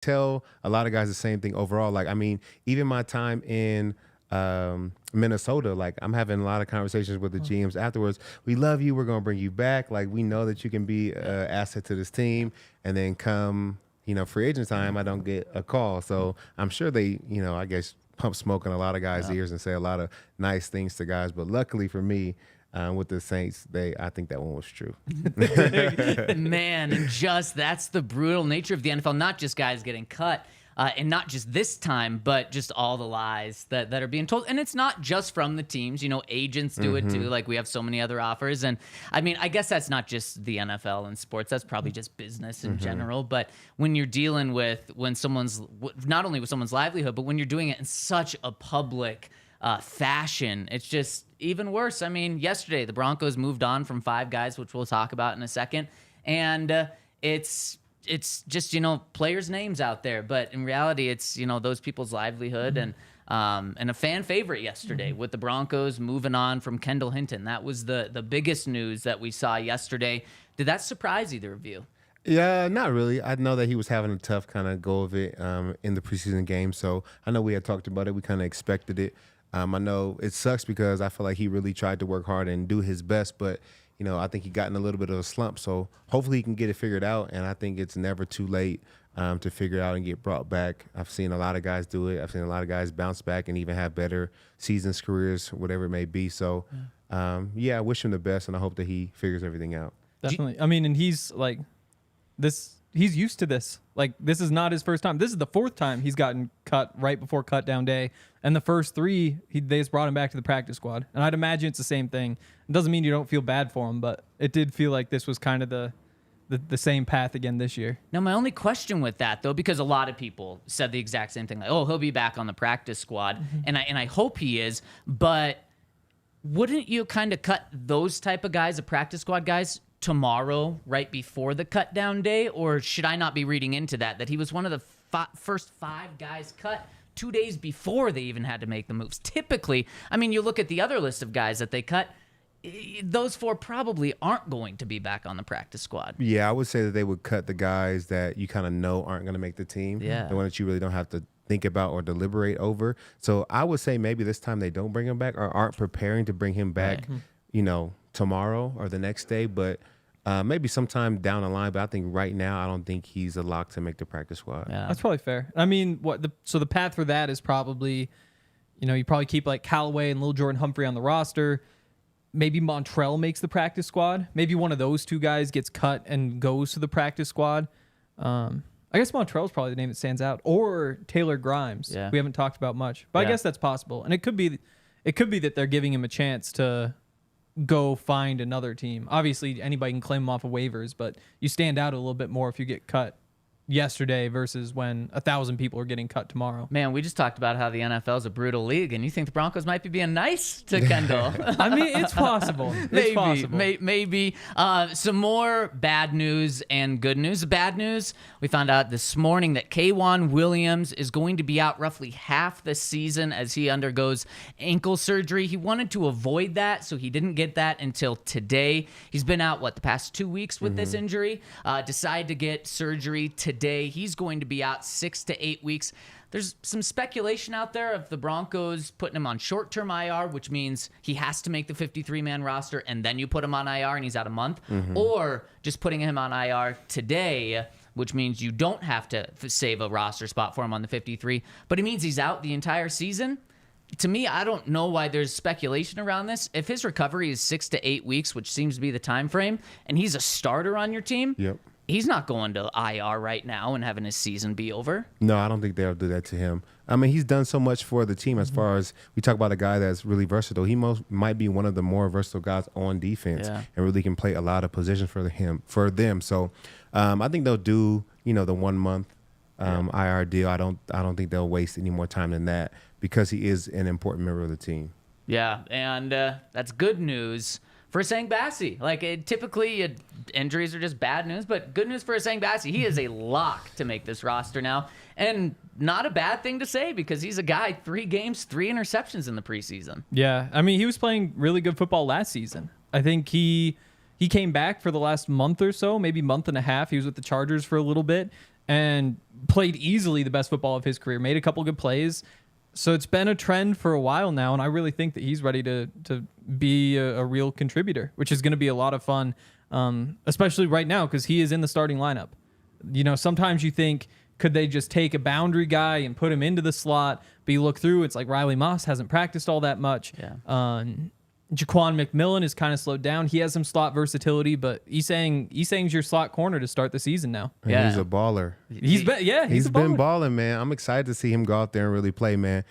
tell a lot of guys the same thing overall. Like, I mean, even my time in Minnesota, like I'm having a lot of conversations with the GMs afterwards. We love you. We're going to bring you back. Like, we know that you can be an asset to this team. And then come, free agent time, I don't get a call. So I'm sure they, I guess pump smoke in a lot of guys' ears and say a lot of nice things to guys. But luckily for me, with the Saints, I think that one was true. Man, and that's the brutal nature of the NFL. Not just guys getting cut, and not just this time, but just all the lies that are being told. And it's not just from the teams. Agents do it too. Like, we have so many other offers. And I mean, I guess that's not just the NFL and sports. That's probably just business in general. But when you're dealing with not only with someone's livelihood, but when you're doing it in such a public fashion, it's just even worse. I mean, yesterday the Broncos moved on from 5 guys, which we'll talk about in a second, and it's just players' names out there, but in reality, it's those people's livelihood and a fan favorite yesterday with the Broncos moving on from Kendall Hinton. That was the biggest news that we saw yesterday. Did that surprise either of you? Yeah, not really. I know that he was having a tough kind of go of it in the preseason game, so I know we had talked about it. We kind of expected it. I know it sucks because I feel like he really tried to work hard and do his best, but I think he got in a little bit of a slump. So hopefully he can get it figured out, and I think it's never too late to figure it out and get brought back. I've seen a lot of guys do it. I've seen a lot of guys bounce back and even have better seasons, careers, whatever it may be. So, I wish him the best, and I hope that he figures everything out. Definitely. I mean, and he's like this. He's used to this. Like, this is not his first time. This is the 4th time he's gotten cut right before cut down day. And the first 3, they just brought him back to the practice squad. And I'd imagine it's the same thing. It doesn't mean you don't feel bad for him, but it did feel like this was kind of the same path again this year. Now, my only question with that, though, because a lot of people said the exact same thing, like, oh, he'll be back on the practice squad. And I hope he is, but wouldn't you kind of cut those type of guys, the practice squad guys, tomorrow, right before the cut down day? Or should I not be reading into that he was one of the first 5 guys cut 2 days before they even had to make the moves? Typically, I mean, you look at the other list of guys that they cut, those 4 probably aren't going to be back on the practice squad. Yeah, I would say that they would cut the guys that you kind of know aren't going to make the team. Yeah. The one that you really don't have to think about or deliberate over. So I would say maybe this time they don't bring him back or aren't preparing to bring him back, tomorrow or the next day, but maybe sometime down the line. But I think right now, I don't think he's a lock to make the practice squad. Yeah. That's probably fair. I mean, so the path for that is probably, you probably keep like Callaway and Lil Jordan Humphrey on the roster. Maybe Montrell makes the practice squad. Maybe one of those 2 guys gets cut and goes to the practice squad. I guess Montrell's probably the name that stands out, or Taylor Grimes. Yeah. We haven't talked about much, but I guess that's possible. And it could be that they're giving him a chance to go find another team. Obviously, anybody can claim him off of waivers, but you stand out a little bit more if you get cut yesterday versus when 1,000 people are getting cut tomorrow. Man, we just talked about how the NFL is a brutal league, and you think the Broncos might be being nice to Kendall. I mean, it's possible. It's possible. Maybe. Some more bad news and good news. The bad news, we found out this morning that K'Wan Williams is going to be out roughly half the season as he undergoes ankle surgery. He wanted to avoid that, so he didn't get that until today. He's been out, the past 2 weeks with this injury. Decided to get surgery today. He's going to be out 6 to 8 weeks. There's some speculation out there of the Broncos putting him on short-term IR, which means he has to make the 53-man roster, and then you put him on IR and he's out a month, or just putting him on IR today, which means you don't have to save a roster spot for him on the 53, but it means he's out the entire season. To me, I don't know why there's speculation around this. If his recovery is 6 to 8 weeks, which seems to be the time frame, and he's a starter on your team, he's not going to IR right now and having his season be over. No, I don't think they'll do that to him. I mean, he's done so much for the team as far as we talk about a guy that's really versatile. He might be one of the more versatile guys on defense and really can play a lot of positions for them. So I think they'll do, the 1 month IR deal. I don't think they'll waste any more time than that because he is an important member of the team. Yeah, and that's good news for Sang Bassi. Typically injuries are just bad news, but good news for Sang Bassi. He is a lock to make this roster now, and not a bad thing to say because he's a guy, 3 games, 3 interceptions in the preseason. Yeah, I mean, he was playing really good football last season. I think he came back for the last month or so, maybe month and a half. He was with the Chargers for a little bit, and played easily the best football of his career, made a couple good plays. So it's been a trend for a while now, and I really think that he's ready to be a real contributor, which is going to be a lot of fun, especially right now because he is in the starting lineup. You know, sometimes you think, could they just take a boundary guy and put him into the slot? But you look through, it's like Riley Moss hasn't practiced all that much. Yeah. Jaquan McMillan is kind of slowed down. He has some slot versatility, but Esang's your slot corner to start the season now. And Yeah. he's a baller. He's Been balling, man. I'm excited to see him go out there and really play, man.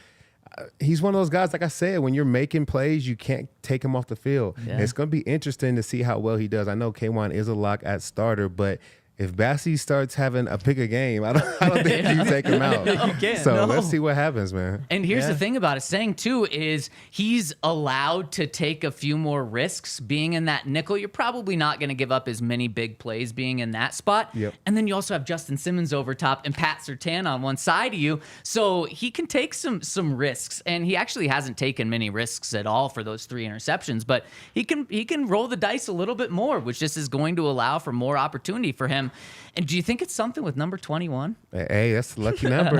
He's one of those guys, like I said, when you're making plays, you can't take him off the field. Yeah. It's going to be interesting to see how well he does. I know K1 is a lock at starter, but if Bassie starts having a pick a game, I don't think you take him out. You can't, So no. let's see what happens, man. And here's Yeah. the thing about it, saying too, is he's allowed to take a few more risks being in that nickel. You're probably not going to give up as many big plays being in that spot. Yep. And then you also have Justin Simmons over top and Pat Surtain on one side of you. So he can take some risks. And he actually hasn't taken many risks at all for those 3 interceptions, but he can roll the dice a little bit more, which just is going to allow for more opportunity for him. And do you think it's something with number 21? Hey, that's a lucky number.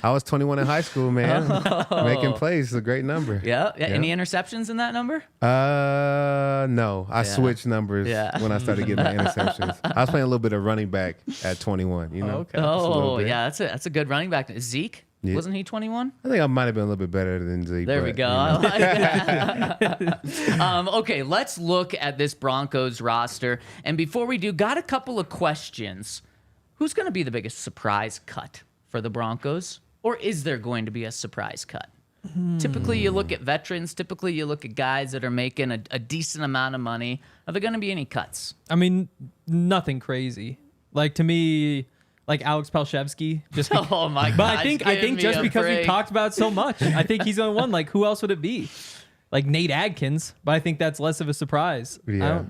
I was 21 in high school, man. Making plays is a great number. Yeah. Any interceptions in that number? No. I switched numbers Yeah. when I started getting my interceptions. I was playing a little bit of running back at 21, you know? Okay. Just a little Oh, bit. yeah. That's a good running back. Zeke? Yeah. Wasn't he 21? I think I might have been a little bit better than Zeke. There we but, go. you I know. like that. Okay, let's look at this Broncos roster. And before we do, got a couple of questions. Who's going to be the biggest surprise cut for the Broncos? Or is there going to be a surprise cut? Typically, you look at veterans. Typically, you look at guys that are making a decent amount of money. Are there going to be any cuts? I mean, nothing crazy. Like, to me, like Alex Palshevsky. Just be- Oh, my God. But I think just because we've talked about it so much, I think he's the only one. Like, who else would it be? Like Nate Adkins, but I think that's less of a surprise. Yeah.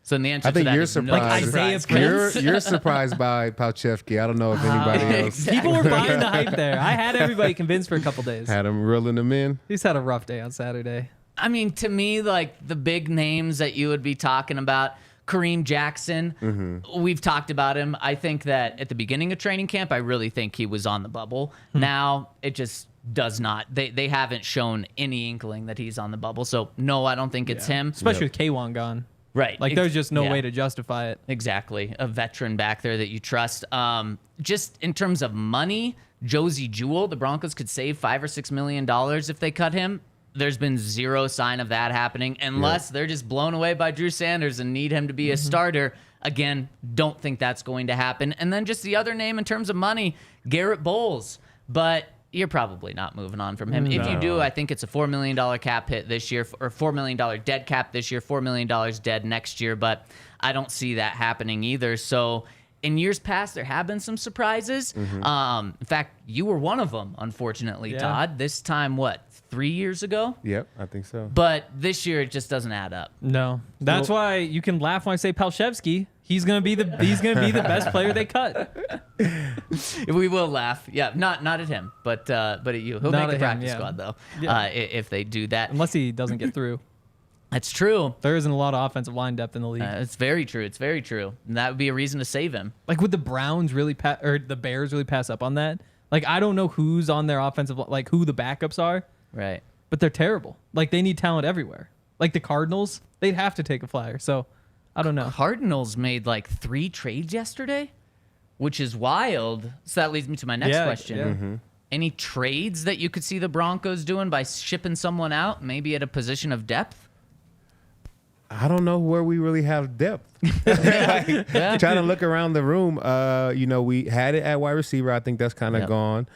So the answer I think to that you're is no surprised. Isaiah surprise. Prince. You're surprised by Palchevsky. I don't know if anybody else Exactly. People were buying the hype there. I had everybody convinced for a couple days. had him reeling them in. He's had a rough day on Saturday. I mean, to me, like the big names that you would be talking about, Kareem Jackson, we've talked about him. I think that at the beginning of training camp, I really think he was on the bubble. Now, it just does not. They haven't shown any inkling that he's on the bubble. So, no, I don't think it's him. Especially with K1 gone. Right. Like, there's just no Yeah. way to justify it. Exactly. A veteran back there that you trust. Just in terms of money, Josie Jewell, the Broncos could save $5 or $6 million if they cut him. There's been zero sign of that happening unless they're just blown away by Drew Sanders and need him to be a starter. Again, don't think that's going to happen. And then just the other name in terms of money, Garett Bolles. But you're probably not moving on from him. If you do, I think it's a $4 million cap hit this year, or $4 million dead cap this year, $4 million dead next year. But I don't see that happening either. So in years past, there have been some surprises. In fact, you were one of them, unfortunately, Yeah. Todd. This time, what, 3 years ago? Yep, I think so. But this year, it just doesn't add up. No. That's why you can laugh when I say Palshevsky. He's gonna be the best player they cut. We will laugh. Yeah, not at him, but at you. He'll Not make the at him, practice yeah. squad, though, Yeah. if they do that. Unless he doesn't get through. That's true. There isn't a lot of offensive line depth in the league. It's very true. It's very true. And that would be a reason to save him. Like, would the Browns really or the Bears really pass up on that? Like, I don't know who's on their offensive like who the backups are, Right. but they're terrible. Like, they need talent everywhere. Like the Cardinals, they'd have to take a flyer. So I don't know. Cardinals made like 3 trades yesterday, which is wild. So that leads me to my next question. Yeah. Any trades that you could see the Broncos doing by shipping someone out, maybe at a position of depth? I don't know where we really have depth. Like, trying to look around the room. We had it at wide receiver. I think that's kind of Yep. gone.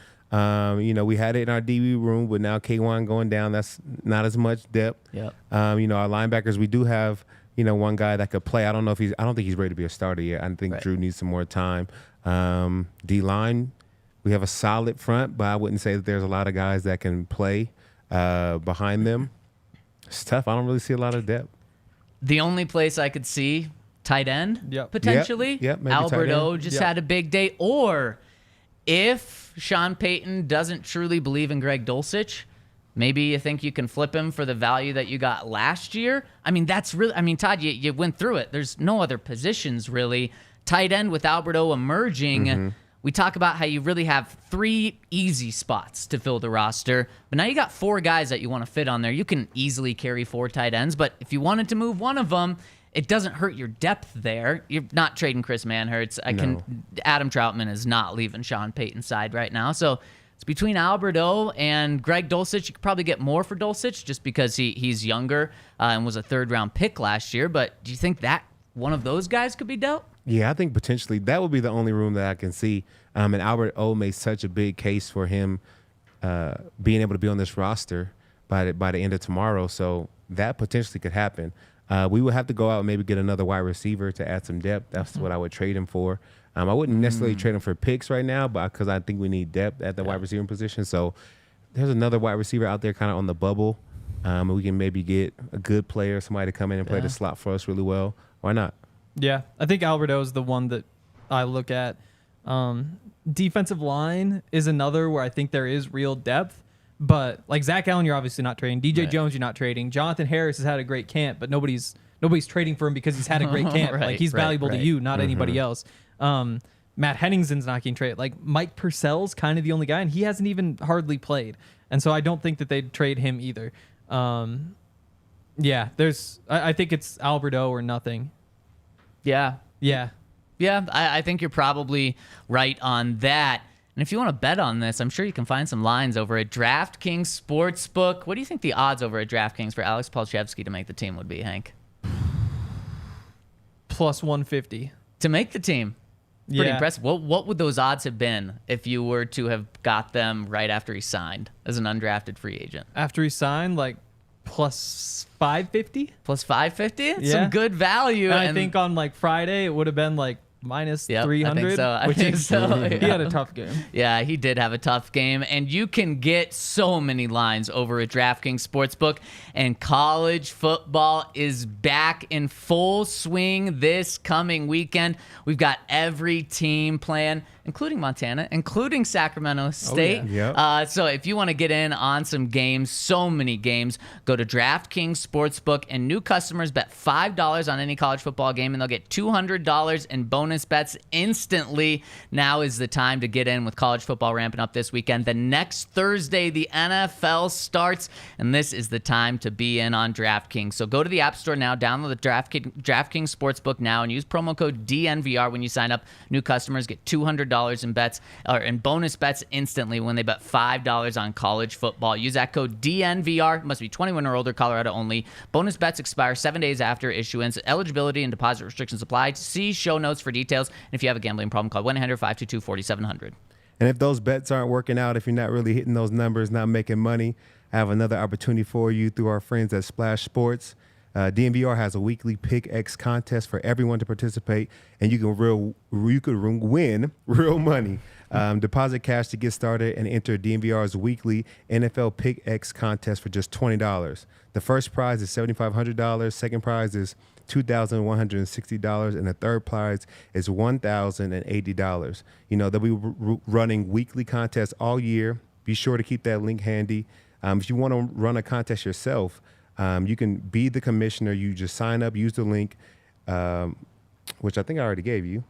We had it in our DB room, but now K1 going down. That's not as much depth. Yep. Our linebackers, we do have, one guy that could play. I don't think he's ready to be a starter yet. I think Right. Drew needs some more time. D-line, we have a solid front, but I wouldn't say that there's a lot of guys that can play behind them. It's tough. I don't really see a lot of depth. The only place I could see tight end, Yep. potentially. Yep, maybe tight Alberto end. just Yep. had a big day. Or if Sean Payton doesn't truly believe in Greg Dulcich, maybe you think you can flip him for the value that you got last year. I mean, Todd, you went through it. There's no other positions really. Tight end with Alberto emerging. we talk about how you really have 3 easy spots to fill the roster, but now you got 4 guys that you want to fit on there. You can easily carry 4 tight ends, but if you wanted to move one of them, it doesn't hurt your depth there. You're not trading Chris Manhertz. Adam Troutman is not leaving Sean Payton's side right now. So it's between Albert O and Greg Dulcich. You could probably get more for Dulcich just because he's younger and was a 3rd-round pick last year. But do you think that one of those guys could be dealt? Yeah, I think potentially that would be the only room that I can see. And Albert O made such a big case for him being able to be on this roster by the end of tomorrow. So that potentially could happen. We would have to go out and maybe get another wide receiver to add some depth. That's what I would trade him for. I wouldn't necessarily trade him for picks right now, but because I think we need depth at the wide receiver position. So there's another wide receiver out there kind of on the bubble. We can maybe get a good player, somebody to come in and play the slot for us really well. Why not? Yeah, I think Alberto is the one that I look at. Defensive line is another where I think there is real depth. But like Zach Allen, you're obviously not trading. DJ Jones, you're not trading. Jonathan Harris has had a great camp, but nobody's trading for him because he's had a great camp. Like he's valuable to you, not anybody else. Matt Henningsen's not getting traded. Like Mike Purcell's kind of the only guy, and he hasn't even hardly played. And so I don't think that they'd trade him either. Yeah, I think it's Alberto or nothing. Yeah. Yeah. Yeah, I think you're probably right on that. And if you want to bet on this, I'm sure you can find some lines over at DraftKings Sportsbook. What do you think the odds over at DraftKings for Alex Palczewski to make the team would be, Hank? Plus 150. To make the team? Pretty Yeah. impressive. What would those odds have been if you were to have got them right after he signed as an undrafted free agent? After he signed, like plus 550? Plus 550? Yeah. Some good value. And I think on like Friday, it would have been like minus 300. I think so. He had a tough game. Yeah, he did have a tough game. And you can get so many lines over at DraftKings Sportsbook. And college football is back in full swing this coming weekend. We've got every team playing, including Montana, including Sacramento State. So if you want to get in on some games, so many games, go to DraftKings Sportsbook, and new customers bet $5 on any college football game, and they'll get $200 in bonus bets instantly. Now is the time to get in with college football ramping up this weekend. The next Thursday, the NFL starts, and this is the time to be in on DraftKings. So go to the App Store now, download the DraftKings Sportsbook now, and use promo code DNVR when you sign up. New customers get $200 in bets or in bonus bets instantly when they bet $5 on college football. Use that code DNVR. Must be 21 or older, Colorado only. Bonus bets expire 7 days after issuance. Eligibility and deposit restrictions apply. See show notes for details. And if you have a gambling problem, call 1-800-522-4700. And if those bets aren't working out, if you're not really hitting those numbers, not making money, I have another opportunity for you through our friends at Splash Sports. DNVR has a weekly Pick X contest for everyone to participate, and you could win real money. Deposit cash to get started and enter DNVR's weekly NFL Pick X contest for just $20. The first prize is $7,500. Second prize is $2,160, and the third prize is $1,080. You know, they'll be running weekly contests all year. Be sure to keep that link handy. If you want to run a contest yourself, you can be the commissioner. You just sign up, use the link, which I think I already gave you.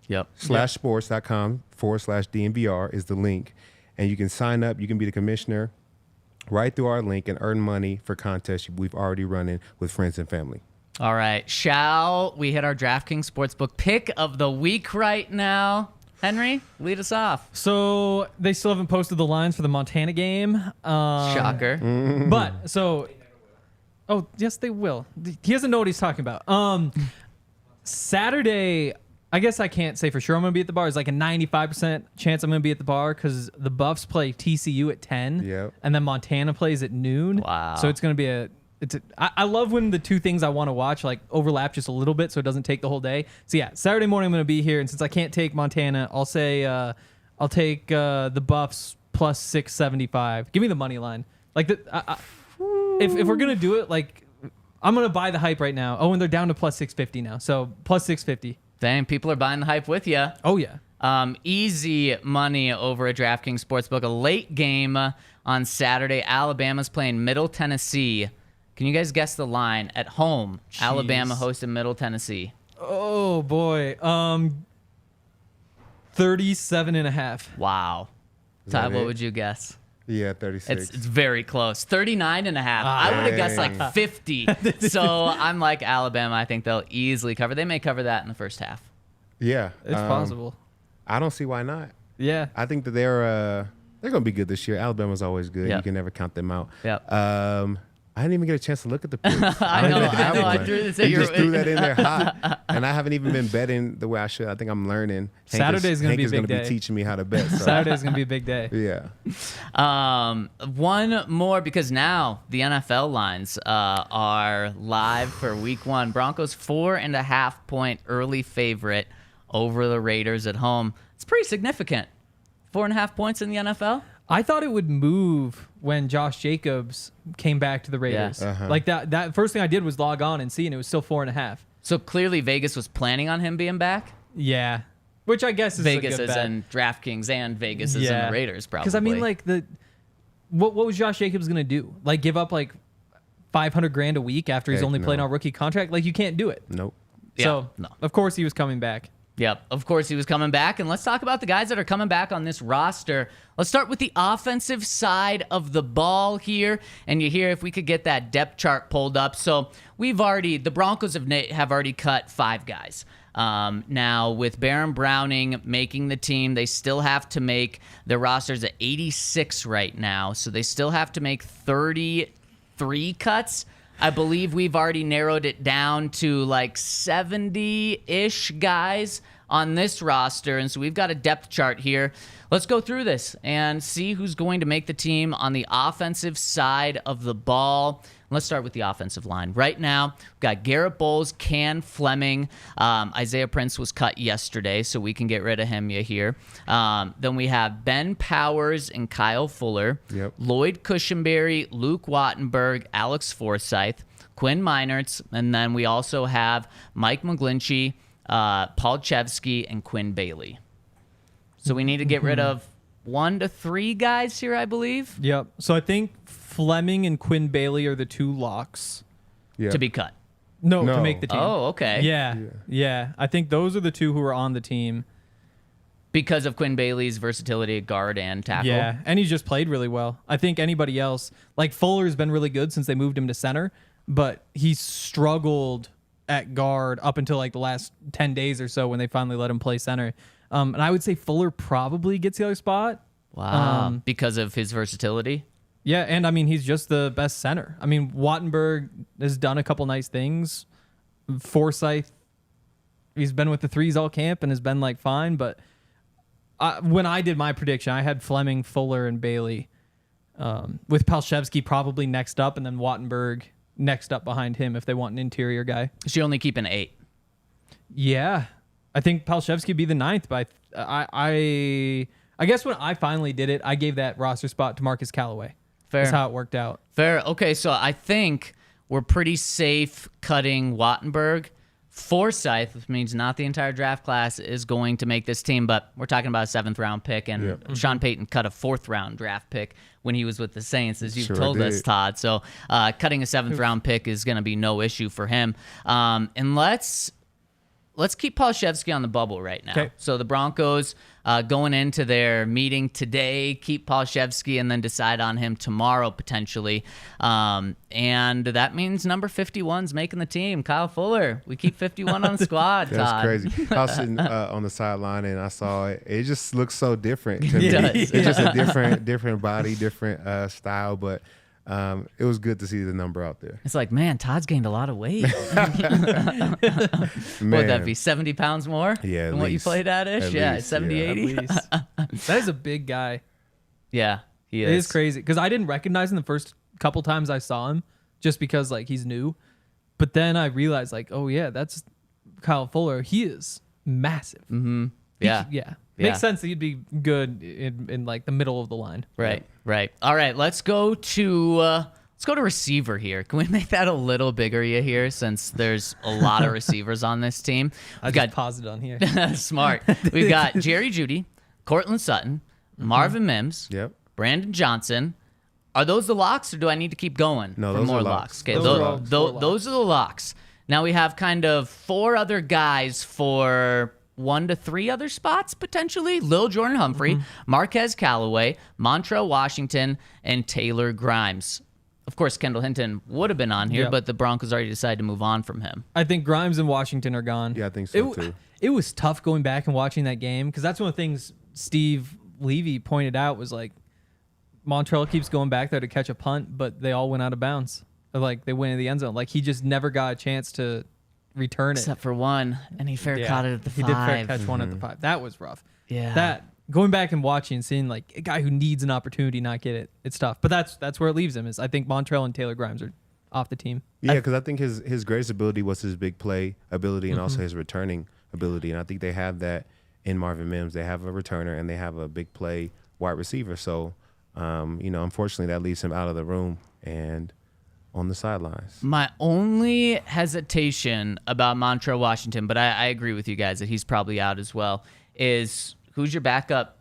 /sports.com/DNVR is the link. And you can sign up. You can be the commissioner right through our link and earn money for contests we've already running with friends and family. All right. Shall we hit our DraftKings Sportsbook pick of the week right now? Henry, lead us off. So they still haven't posted the lines for the Montana game. Shocker. But so, oh yes, they will. He doesn't know what he's talking about. Saturday, I guess I can't say for sure I'm going to be at the bar. It's like a 95% chance I'm going to be at the bar because the Buffs play TCU at 10, and then Montana plays at noon. Wow. So it's going to be I love when the two things I want to watch like overlap just a little bit so it doesn't take the whole day. So yeah, Saturday morning I'm going to be here, and since I can't take Montana, I'll say I'll take the Buffs plus 675. Give me the money line. Like if we're going to do it, like I'm going to buy the hype right now. Oh, and they're down to plus 650 now. So plus 650. Dang, people are buying the hype with you. Oh yeah. Easy money over at DraftKings Sportsbook. A late game on Saturday. Alabama's playing Middle Tennessee. Can you guys guess the line? At home, Jeez. Alabama hosting Middle Tennessee. Oh boy. 37.5. Wow. Is Ty, that what it? would you guess? Yeah, 36. It's very close. 39.5. I would have guessed like Dang. 50. So I'm like Alabama. I think they'll easily cover. They may cover that in the first half. Yeah. It's possible. I don't see why not. Yeah. I think that they're going to be good this year. Alabama's always good. Yep. You can never count them out. Yep. I didn't even get a chance to look at the picks. I don't know, even have I one. drew this. You just threw that in there hot. And I haven't even been betting the way I should. I think I'm learning. Saturday's gonna be a Hank is big gonna day. be teaching me how to bet. So. Saturday's going to be a big day. Yeah. One more because now the NFL lines are live for week 1. Broncos 4.5 point early favorite over the Raiders at home. It's pretty significant. 4.5 points in the NFL. I thought it would move when Josh Jacobs came back to the Raiders. Uh-huh. Like that first thing I did was log on and see, and it was still 4.5. So clearly Vegas was planning on him being back. Yeah. Which I guess is Vegas a good is bet. in DraftKings and Vegas is in the Raiders probably. Because I mean, like what was Josh Jacobs gonna do? Like give up like $500,000 a week after he's Heck only playing no. on a rookie contract? Like you can't do it. Nope. Yeah, So no. of course he was coming back. Yep, of course he was coming back. And let's talk about the guys that are coming back on this roster. Let's start with the offensive side of the ball here. And you hear if we could get that depth chart pulled up. So the Broncos have already cut 5 guys. Now, with Baron Browning making the team, they still have to make their rosters at 86 right now. So they still have to make 33 cuts. I believe we've already narrowed it down to like 70-ish guys on this roster. And so we've got a depth chart here. Let's go through this and see who's going to make the team on the offensive side of the ball. Let's start with the offensive line. Right now, we've got Garett Bolles, Can Fleming. Isaiah Prince was cut yesterday, so we can get rid of him here. Then we have Ben Powers and Kyle Fuller. Yep. Lloyd Cushenberry, Luke Wattenberg, Alex Forsythe, Quinn Meinertz, and then we also have Mike McGlinchey, Paul Chevsky, and Quinn Bailey. So we need to get rid of 1 to 3 guys here, I believe, Yep. So I think Fleming and Quinn Bailey are the 2 locks. Yeah. to be cut. No, to No. make the team. Oh, okay. Yeah. I think those are the 2 who are on the team. Because of Quinn Bailey's versatility at guard and tackle. Yeah, and he's just played really well. I think anybody else, like Fuller's been really good since they moved him to center, but he struggled at guard up until like the last 10 days or so when they finally let him play center. And I would say Fuller probably gets the other spot. Wow. Because of his versatility. Yeah, and I mean, he's just the best center. I mean, Wattenberg has done a couple nice things. Forsythe, he's been with the threes all camp and has been like fine, but when I did my prediction, I had Fleming, Fuller, and Bailey, with Palshevsky probably next up, and then Wattenberg next up behind him if they want an interior guy. So you only keep an 8. Yeah, I think Palshevsky would be the 9th, but I guess when I finally did it, I gave that roster spot to Marcus Callaway. Fair. That's how it worked out. Fair. Okay, so I think we're pretty safe cutting Wattenberg. Forsythe, which means not the entire draft class, is going to make this team, but we're talking about a 7th-round pick, and Sean Payton cut a 4th-round draft pick when he was with the Saints, as you've Sure told us, did. Todd. So cutting a 7th-round pick is going to be no issue for him. And let's keep Palshevsky on the bubble right now. Okay. So the Broncos going into their meeting today, keep Palshevsky and then decide on him tomorrow potentially. And that means number 51's making the team. Kyle Fuller. We keep 51 on the squad, That's Todd. crazy. I was sitting on the sideline and I saw it. It just looks so different to me. It does. It's just a different body, different style, but it was good to see the number out there. It's like, man, Todd's gained a lot of weight. Man, Would that be 70 pounds more Yeah, at than what you least. played at ish? At Yeah, least, 70, yeah. 80? That is a big guy. Yeah, he is. It is crazy because I didn't recognize him the first couple times I saw him just because like he's new. But then I realized like, oh yeah, that's Kyle Fuller. He is massive. Mm-hmm. Yeah. Yeah. Yeah. Makes sense that he'd be good in like the middle of the line. Right, right. All right, let's go to receiver here. Can we make that a little bigger here since there's a lot of receivers on this team? I We've just paused it on here. smart. We've got Jerry Jeudy, Cortland Sutton, Marvin Mims, Yep. Brandon Johnson. Are those the locks, or do I need to keep going No, for those more are locks? locks. Okay, Those are all four those are the locks. Now we have kind of 4 other guys for 1 to 3 other spots potentially. Lil Jordan Humphrey, Marquez Callaway, Montrell Washington, and Taylor Grimes. Of course, Kendall Hinton would have been on here, but the Broncos already decided to move on from him. I think Grimes and Washington are gone. Yeah, I think so too. It was tough going back and watching that game because that's one of the things Steve Levy pointed out was like Montrell keeps going back there to catch a punt, but they all went out of bounds. Like they went in the end zone. Like he just never got a chance to return it. Except for one, and he fair caught it at the 5. He did fair catch one at the 5. That was rough. Yeah. That going back and watching and seeing like a guy who needs an opportunity not get it, it's tough. But that's where it leaves him. Is I think Montrell and Taylor Grimes are off the team. Yeah, because I think his greatest ability was his big play ability and also his returning ability. And I think they have that in Marvin Mims. They have a returner and they have a big play wide receiver. So, unfortunately, that leaves him out of the room and on the sidelines. My only hesitation about Montrell Washington, but I agree with you guys that he's probably out as well, is who's your backup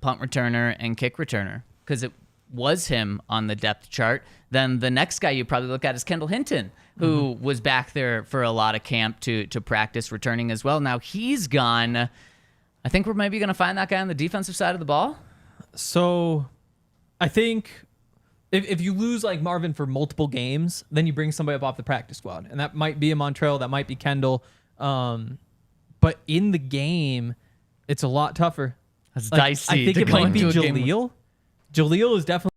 punt returner and kick returner? Because it was him on the depth chart. Then the next guy you probably look at is Kendall Hinton, who was back there for a lot of camp to practice returning as well. Now he's gone. I think we're maybe going to find that guy on the defensive side of the ball. So I think if you lose like Marvin for multiple games, then you bring somebody up off the practice squad. And that might be a Montrell, that might be Kendall. But in the game, it's a lot tougher. That's Like, dicey. I think to it go might be into a game with- Jaleel. Jaleel is definitely.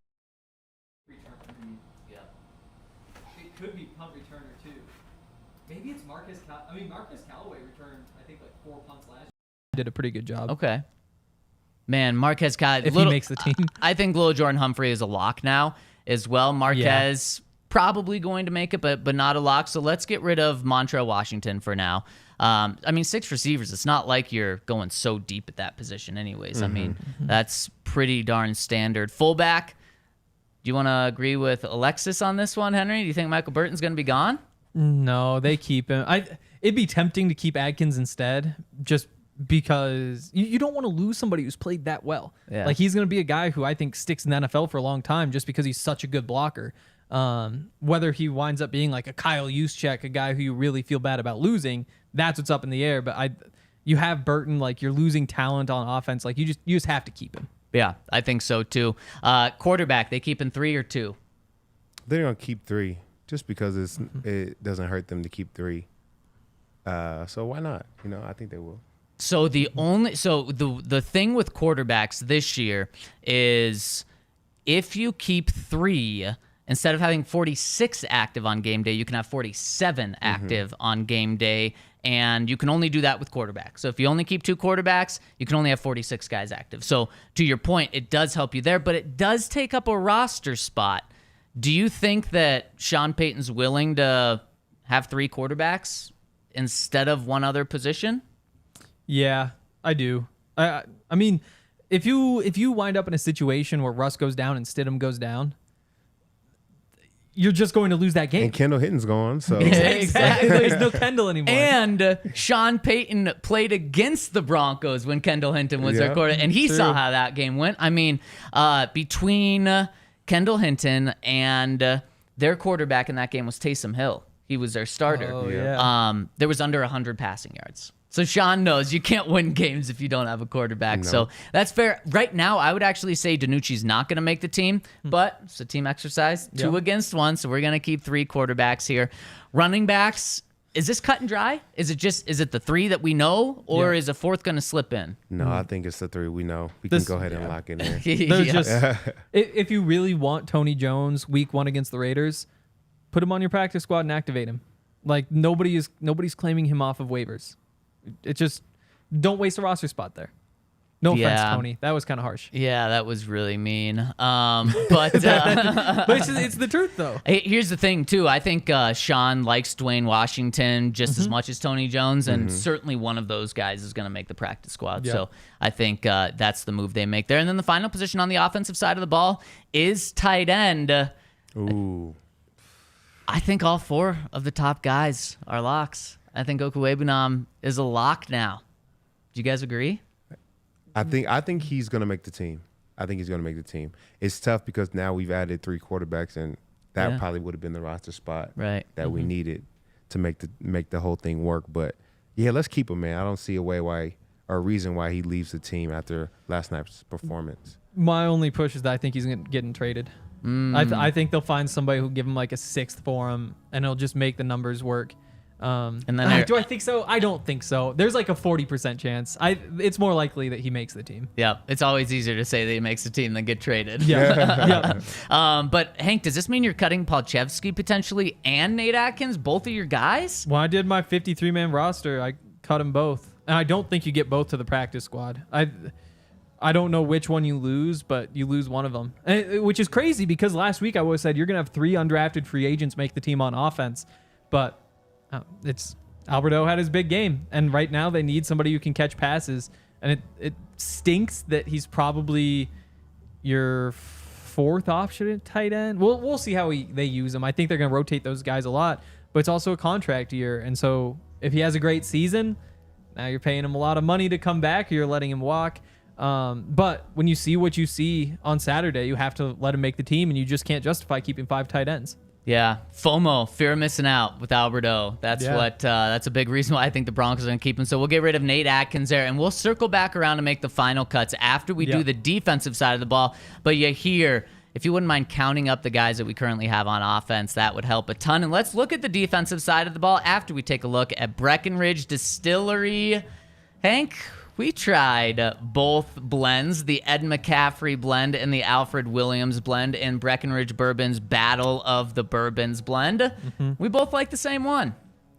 It could be punt returner too. Maybe it's Marcus. Marcus Callaway returned I think like 4 punts last year. Did a pretty good job. Okay. Man, Marquez Callaway. If he makes the team. I think Lil Jordan Humphrey is a lock now as well. Marquez probably going to make it, but not a lock. So let's get rid of Montrell Washington for now. 6 receivers. It's not like you're going so deep at that position anyways. That's pretty darn standard. Fullback, do you want to agree with Alexis on this one, Henry? Do you think Michael Burton's going to be gone? No, they keep him. It'd be tempting to keep Adkins instead, just because you don't want to lose somebody who's played that well. Yeah. Like he's going to be a guy who I think sticks in the NFL for a long time just because he's such a good blocker. Whether he winds up being like a Kyle Juszczyk, a guy who you really feel bad about losing, that's what's up in the air. But you have Burton, like you're losing talent on offense. Like you just have to keep him. Yeah, I think so too. Quarterback, they keep in 3 or 2? They're going to keep 3 just because it doesn't hurt them to keep 3. So why not? I think they will. So the thing with quarterbacks this year is if you keep 3, instead of having 46 active on game day, you can have 47 active on game day, and you can only do that with quarterbacks. So if you only keep 2 quarterbacks, you can only have 46 guys active. So to your point, it does help you there, but it does take up a roster spot. Do you think that Sean Payton's willing to have 3 quarterbacks instead of one other position? Yeah, I do. I mean, if you wind up in a situation where Russ goes down and Stidham goes down, you're just going to lose that game. And Kendall Hinton's gone, so Exactly. There's no Kendall anymore. And Sean Payton played against the Broncos when Kendall Hinton was their quarterback, and he saw how that game went. Between Kendall Hinton and their quarterback in that game was Taysom Hill. He was their starter. Oh, yeah. There was under 100 passing yards. So Sean knows you can't win games if you don't have a quarterback. No. So that's fair. Right now, I would actually say DiNucci's not going to make the team, but it's a team exercise. 2 against 1, so we're going to keep 3 quarterbacks here. Running backs, is this cut and dry? Is it the 3 that we know, or is a 4th going to slip in? No, I think it's the 3 we know. We can go ahead and lock it in. They're just if you really want Tony Jones week 1 against the Raiders, put him on your practice squad and activate him. Like nobody's claiming him off of waivers. It just don't waste a roster spot there. No offense, Tony. That was kind of harsh. Yeah, that was really mean. But But it's the truth though. Here's the thing too. I think Sean likes Dwayne Washington just as much as Tony Jones, and certainly one of those guys is going to make the practice squad. Yeah. So I think that's the move they make there. And then the final position on the offensive side of the ball is tight end. Ooh. I think all 4 of the top guys are locks. I think Okuwebunam is a lock now. Do you guys agree? I think he's going to make the team. It's tough because now we've added 3 quarterbacks, and that probably would have been the roster spot that we needed to make the whole thing work. But yeah, let's keep him, man. I don't see a way why or a reason why he leaves the team after last night's performance. My only push is that I think he's getting traded. I think they'll find somebody who'll give him like a sixth for him, and it'll just make the numbers work. And then do I think so? I don't think so. There's like a 40% chance. It's more likely that he makes the team. Yeah, it's always easier to say that he makes the team than get traded. Yeah. But Hank, does this mean you're cutting Palchevsky potentially and Nate Atkins, both of your guys? When I did my 53-man roster, I cut them both, and I don't think you get both to the practice squad. I don't know which one you lose, but you lose one of them, which is crazy because last week I would have said you're gonna have 3 undrafted free agents make the team on offense, but it's Alberto had his big game, and right now they need somebody who can catch passes, and it stinks that he's probably your 4th option at tight end. We'll see how they use him. I think they're going to rotate those guys a lot, but it's also a contract year, and so if he has a great season, now you're paying him a lot of money to come back, or you're letting him walk. But when you see what you see on Saturday, you have to let him make the team, and you just can't justify keeping 5 tight ends. Yeah, FOMO, fear of missing out with Alberto. That's that's a big reason why I think the Broncos are going to keep him. So we'll get rid of Nate Atkins there, and we'll circle back around to make the final cuts after we do the defensive side of the ball. But you hear, if you wouldn't mind counting up the guys that we currently have on offense, that would help a ton. And let's look at the defensive side of the ball after we take a look at Breckenridge Distillery. Hank, we tried both blends, the Ed McCaffrey blend and the Alfred Williams blend in Breckenridge Bourbon's Battle of the Bourbons blend. Mm-hmm. We both like the same one.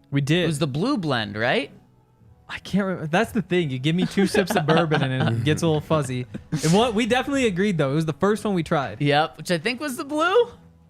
We did. It was the blue blend, right? I can't remember. That's the thing. You give me 2 sips of bourbon and it gets a little fuzzy. We definitely agreed, though. It was the first one we tried. Yep, which I think was the blue.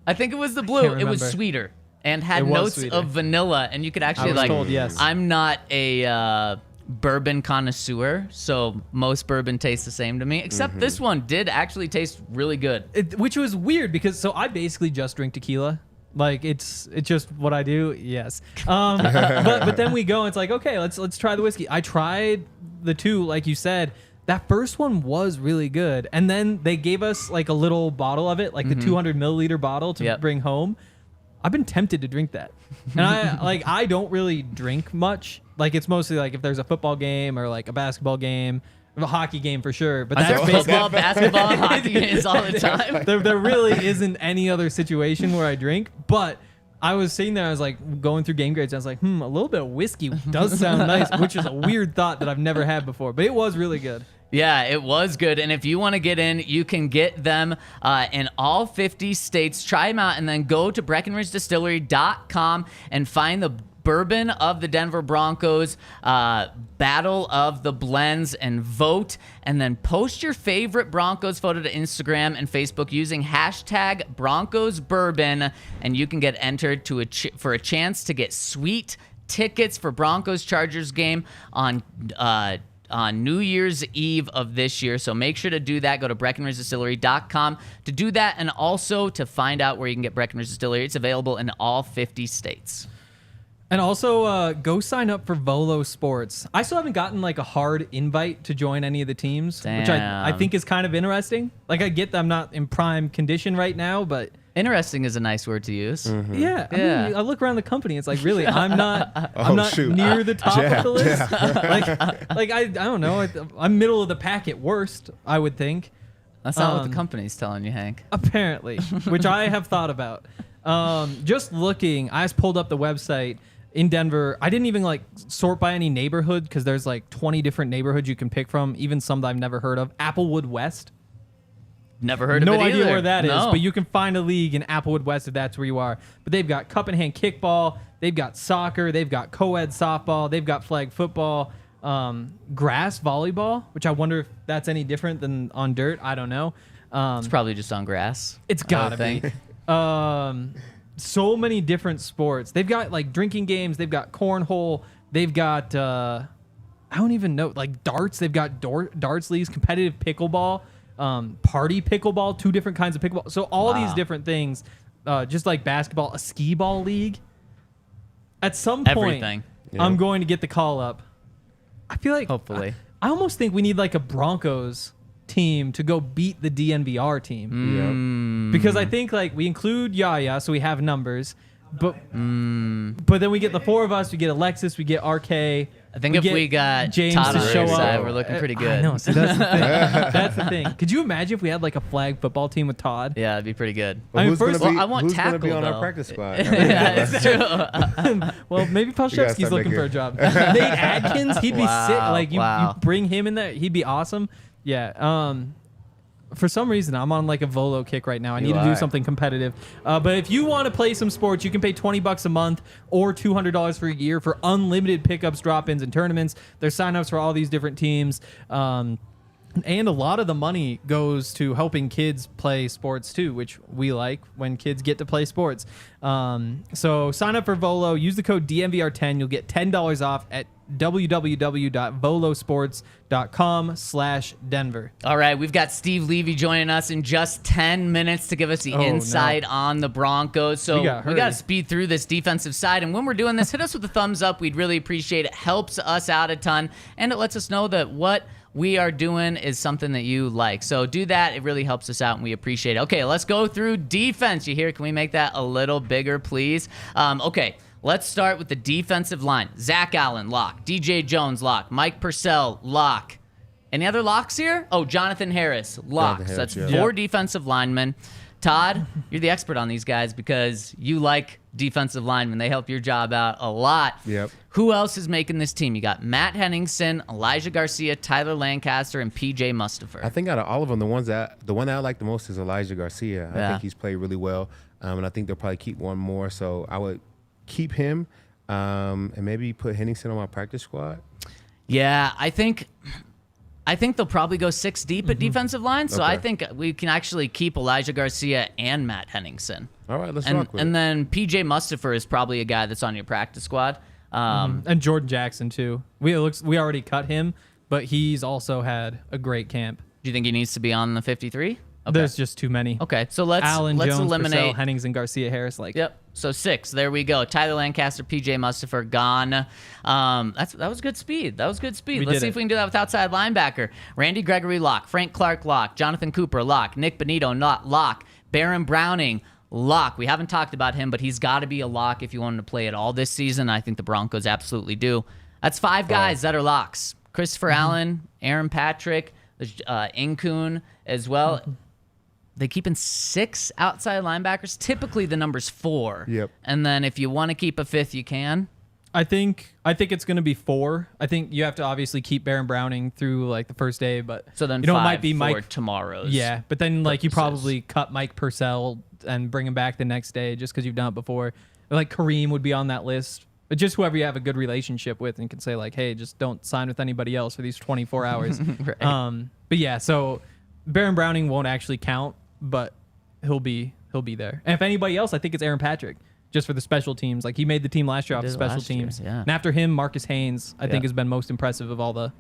I think it was the blue. It was sweeter and had notes of vanilla, and you could actually told yes. I'm not a bourbon connoisseur, so most bourbon tastes the same to me, except this one did actually taste really good. Which was weird because I basically just drink tequila. Like it's just what I do. Yes. But then we go and it's like, okay, let's try the whiskey. I tried the 2, like you said. That first one was really good. And then they gave us like a little bottle of it, like the 200 milliliter bottle to bring home. I've been tempted to drink that. And I don't really drink much. Like it's mostly like if there's a football game or like a basketball game, a hockey game for sure. But that's football, basketball, hockey games all the time. There really isn't any other situation where I drink. But I was sitting there, I was like going through game grades. And I was like, a little bit of whiskey does sound nice, which is a weird thought that I've never had before. But it was really good. Yeah, it was good. And if you want to get in, you can get them in all 50 states. Try them out and then go to BreckenridgeDistillery.com and find the Bourbon of the Denver Broncos, Battle of the Blends, and vote. And then post your favorite Broncos photo to Instagram and Facebook using hashtag Broncos Bourbon, and you can get entered to for a chance to get sweet tickets for Broncos Chargers game on New Year's Eve of this year. So make sure to do that. Go to BreckenridgeDistillery.com to do that, and also to find out where you can get Breckenridge Distillery. It's available in all 50 states. And also, go sign up for Volo Sports. I still haven't gotten like a hard invite to join any of the teams, which I think is kind of interesting. Like I get that I'm not in prime condition right now, but interesting is a nice word to use. Mm-hmm. Yeah. I mean, I look around the company. It's like, really, I'm not near the top of the list. I don't know. I'm middle of the pack at worst, I would think. That's not what the company's telling you, Hank. Apparently, which I have thought about. Just looking, I just pulled up the website in Denver. I didn't even like sort by any neighborhood because there's like 20 different neighborhoods you can pick from, even some that I've never heard of. Applewood West. Never heard of it either. No idea where that is, but you can find a league in Applewood West if that's where you are. But they've got cup and hand kickball, they've got soccer, they've got co-ed softball, they've got flag football, grass volleyball, which I wonder if that's any different than on dirt. I don't know. It's probably just on grass. It's gotta be. So many different sports. They've got like drinking games. They've got cornhole. They've got I don't even know, like darts. They've got darts leagues, competitive pickleball, party pickleball, 2 different kinds of pickleball. So all these different things, just like basketball, a skee ball league. At some point, I'm going to get the call up. I feel like hopefully. I almost think we need like a Broncos team to go beat the DNVR team. Because I think like we include Yaya, so we have numbers. But then we get the four of us. We get Alexis. We get RK. I think if we got James Todd to on show our side, up, we're looking pretty good. I know. So that's the thing. That's the thing. Could you imagine if we had like a flag football team with Todd? Yeah, it'd be pretty good. Well, I mean, who's gonna first- be, Well, I want who's gonna be tackle, on our though. practice squad? Yeah, it's true. Well, maybe gotta Pashevsky's start looking making- for a job. Nate Adkins, he'd be sick. Wow, Like you wow. bring him in there, he'd be awesome. Yeah. For some reason, I'm on like a Volo kick right now. I need to do are. something competitive. But if you want to play some sports, you can pay $20 a month or $200 for a year for unlimited pickups, drop-ins, and tournaments. There's signups for all these different teams. And a lot of the money goes to helping kids play sports too, which we like when kids get to play sports. So sign up for Volo. Use the code DMVR10. You'll get $10 off at www.volosports.com/Denver. All right, we've got Steve Levy joining us in just 10 minutes to give us the insight on the Broncos. So We gotta we got to hurry. speed through this defensive side. And when we're doing this, hit us with a thumbs up. We'd really appreciate it. Helps us out a ton. And it lets us know that what we are doing is something that you like. So do that. It really helps us out, and we appreciate it. Okay, let's go through defense. You hear? Can we make that a little bigger, please? Okay. Let's start with the defensive line. Zach Allen, lock. DJ Jones, lock. Mike Purcell, lock. Any other locks here? Oh, Jonathan Harris, lock. Jonathan So that's Harris, yeah. 4 defensive linemen. Todd, you're the expert on these guys because you like defensive linemen. They help your job out a lot. Yep. Who else is making this team? You got Matt Henningsen, Elijah Garcia, Tyler Lancaster, and PJ Mustipher. I think out of all of them, the one that I like the most is Elijah Garcia. I Yeah. think he's played really well, and I think they'll probably keep one more. So I would keep him, and maybe put Henningsen on my practice squad. Yeah, I think they'll probably go 6 deep at defensive line. So I Okay. think we can actually keep Elijah Garcia and Matt Henningsen. All right, let's And, rock with and it. then PJ Mustipher is probably a guy that's on your practice squad. And Jordan Jackson too. We already cut him, but he's also had a great camp. Do you think he needs to be on the 53? Okay. There's just too many. Okay, so let's Allen, Jones, eliminate. Purcell, Henningsen, Garcia, Harris. Like, Yep. So 6. There we go. Tyler Lancaster, PJ Mustipher, gone. That was good speed. That was good speed. We Let's did see it. if we can do that with outside linebacker. Randy Gregory, lock. Frank Clark, lock. Jonathan Cooper, lock. Nick Benito, not lock. Baron Browning, lock. We haven't talked about him, but he's got to be a lock if you want him to play at all this season. I think the Broncos absolutely do. That's 5 guys that are locks. Christopher Allen, Aaron Patrick, Incoon as well. They keep in 6 outside linebackers. Typically, the number's 4. Yep. And then if you want to keep a 5th, you can. I think it's going to be 4. I think you have to obviously keep Baron Browning through like the first day, but So then you know 5 it might be for Mike. tomorrow's. Yeah, but then like you purposes. probably cut Mike Purcell and bring him back the next day just because you've done it before. Like Kareem would be on that list. But just whoever you have a good relationship with and can say like, hey, just don't sign with anybody else for these 24 hours. Right. But yeah, so Baron Browning won't actually count, but he'll be there. And if anybody else, I think it's Aaron Patrick, just for the special teams. Like he made the team last year off the did special last year, teams. yeah. And after him, Marcus Haynes, I think Yeah. has been most impressive of all the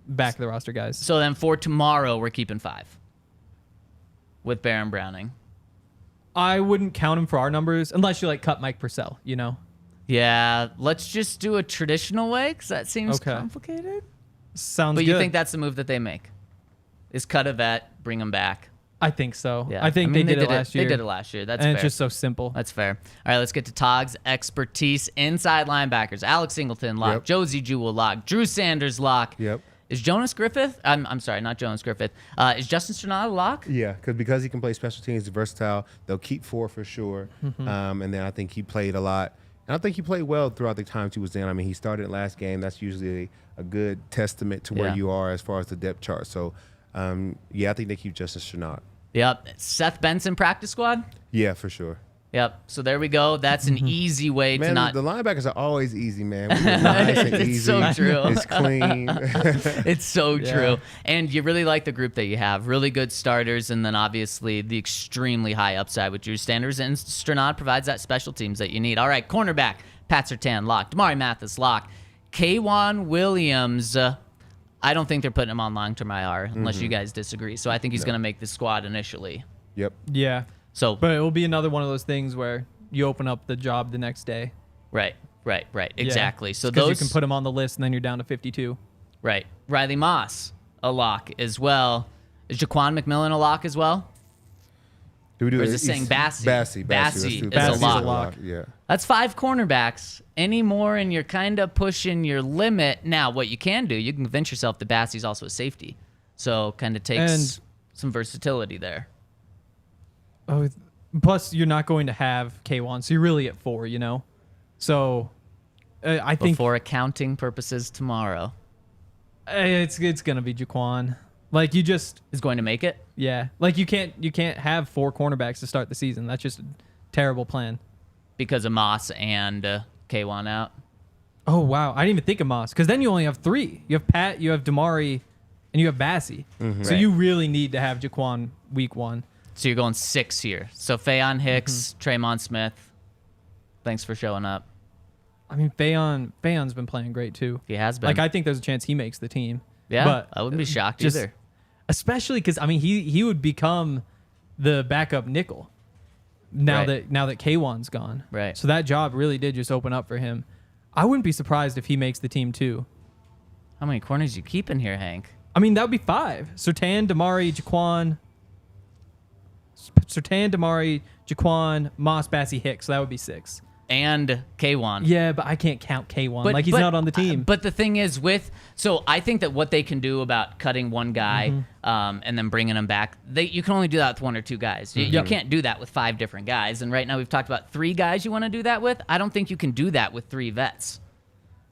back of the roster guys. So then for tomorrow, we're keeping 5 with Baron Browning. I wouldn't count him for our numbers unless you like cut Mike Purcell, you know? Yeah, let's just do a traditional way because that seems Okay. complicated. Sounds But good. you think that's the move that they make? Is cut a vet, bring him back. I think so. Yeah, I think mean, they did it last year. They did it last year. That's and fair. it's just so simple. That's fair. All right, let's get to Togg's expertise. Inside linebackers: Alex Singleton, lock. Yep. Josie Jewell, lock. Drew Sanders, lock. Yep. Is Jonas Griffith? I'm sorry, not Jonas Griffith. Is Justin Sternad a lock? Yeah, because he can play special teams, he's versatile. They'll keep 4 for sure. And then I think he played a lot. And I think he played well throughout the times he was in. I mean, he started last game. That's usually a good testament to where Yeah. you are as far as the depth chart. So, yeah, I think they keep Justin Sternad. Yep. Seth Benson practice squad. Yeah, for sure. Yep. So there we go. That's an easy way to Man, not. the linebackers are always easy, man. We're nice and It's easy. so true. It's clean. It's so Yeah. true. And you really like the group that you have. Really good starters, and then obviously the extremely high upside with Drew Sanders. And Sternad provides that special teams that you need. All right, cornerback, Pat Surtain, lock. Damari Mathis, lock. K'Wan Williams, I don't think they're putting him on long-term IR unless you guys disagree. So I think he's going to make the squad initially. Yep. Yeah. So, But it will be another one of those things where you open up the job the next day. right. Exactly. So Because those you can put him on the list and then you're down to 52. Right. Riley Moss, a lock as well. Is Jaquan McMillan a lock as well? Do we do Or it? is it saying Bassey? Bassey. Bassey is Bassey's a a lock. lock. Yeah. That's 5 cornerbacks anymore, and you're kind of pushing your limit. Now, what you can do, you can convince yourself that Bassey's also a safety. So kind of takes And- some versatility there. Oh, plus you're not going to have K1, so you're really at 4. You know, so I think For accounting purposes tomorrow. it's gonna be Jaquan. Like you just Is going to make it? yeah. Like you can't have 4 cornerbacks to start the season. That's just a terrible plan. Because of Moss and K1 out. Oh wow, I didn't even think of Moss because then you only have 3. You have Pat, you have Damari, and you have Bassey. So Right. you really need to have Jaquan week 1. So you're going 6 here. So Faion Hicks, Tremon Smith. Thanks for showing up. I mean, Fayon's been playing great too. He has been. Like I think there's a chance he makes the team. yeah, but I wouldn't be shocked just- either. especially because I mean he would become the backup nickel now Right. that K1's gone. Right. So that job really did just open up for him. I wouldn't be surprised if he makes the team too. How many corners you keep in here, Hank? I mean that would be 5. Sertan, Damari, Jaquan. Sertan, Damari, Jaquan, Moss, Bassey, Hicks. So that would be 6. And K1. Yeah, but I can't count K1. Like he's not on the team. But the thing is, so I think that what they can do about cutting one guy Mm-hmm. and then bringing him back, you can only do that with 1 or 2 guys. You Yep. can't do that with 5 different guys. And right now we've talked about 3 guys you want to do that with. I don't think you can do that with 3 vets.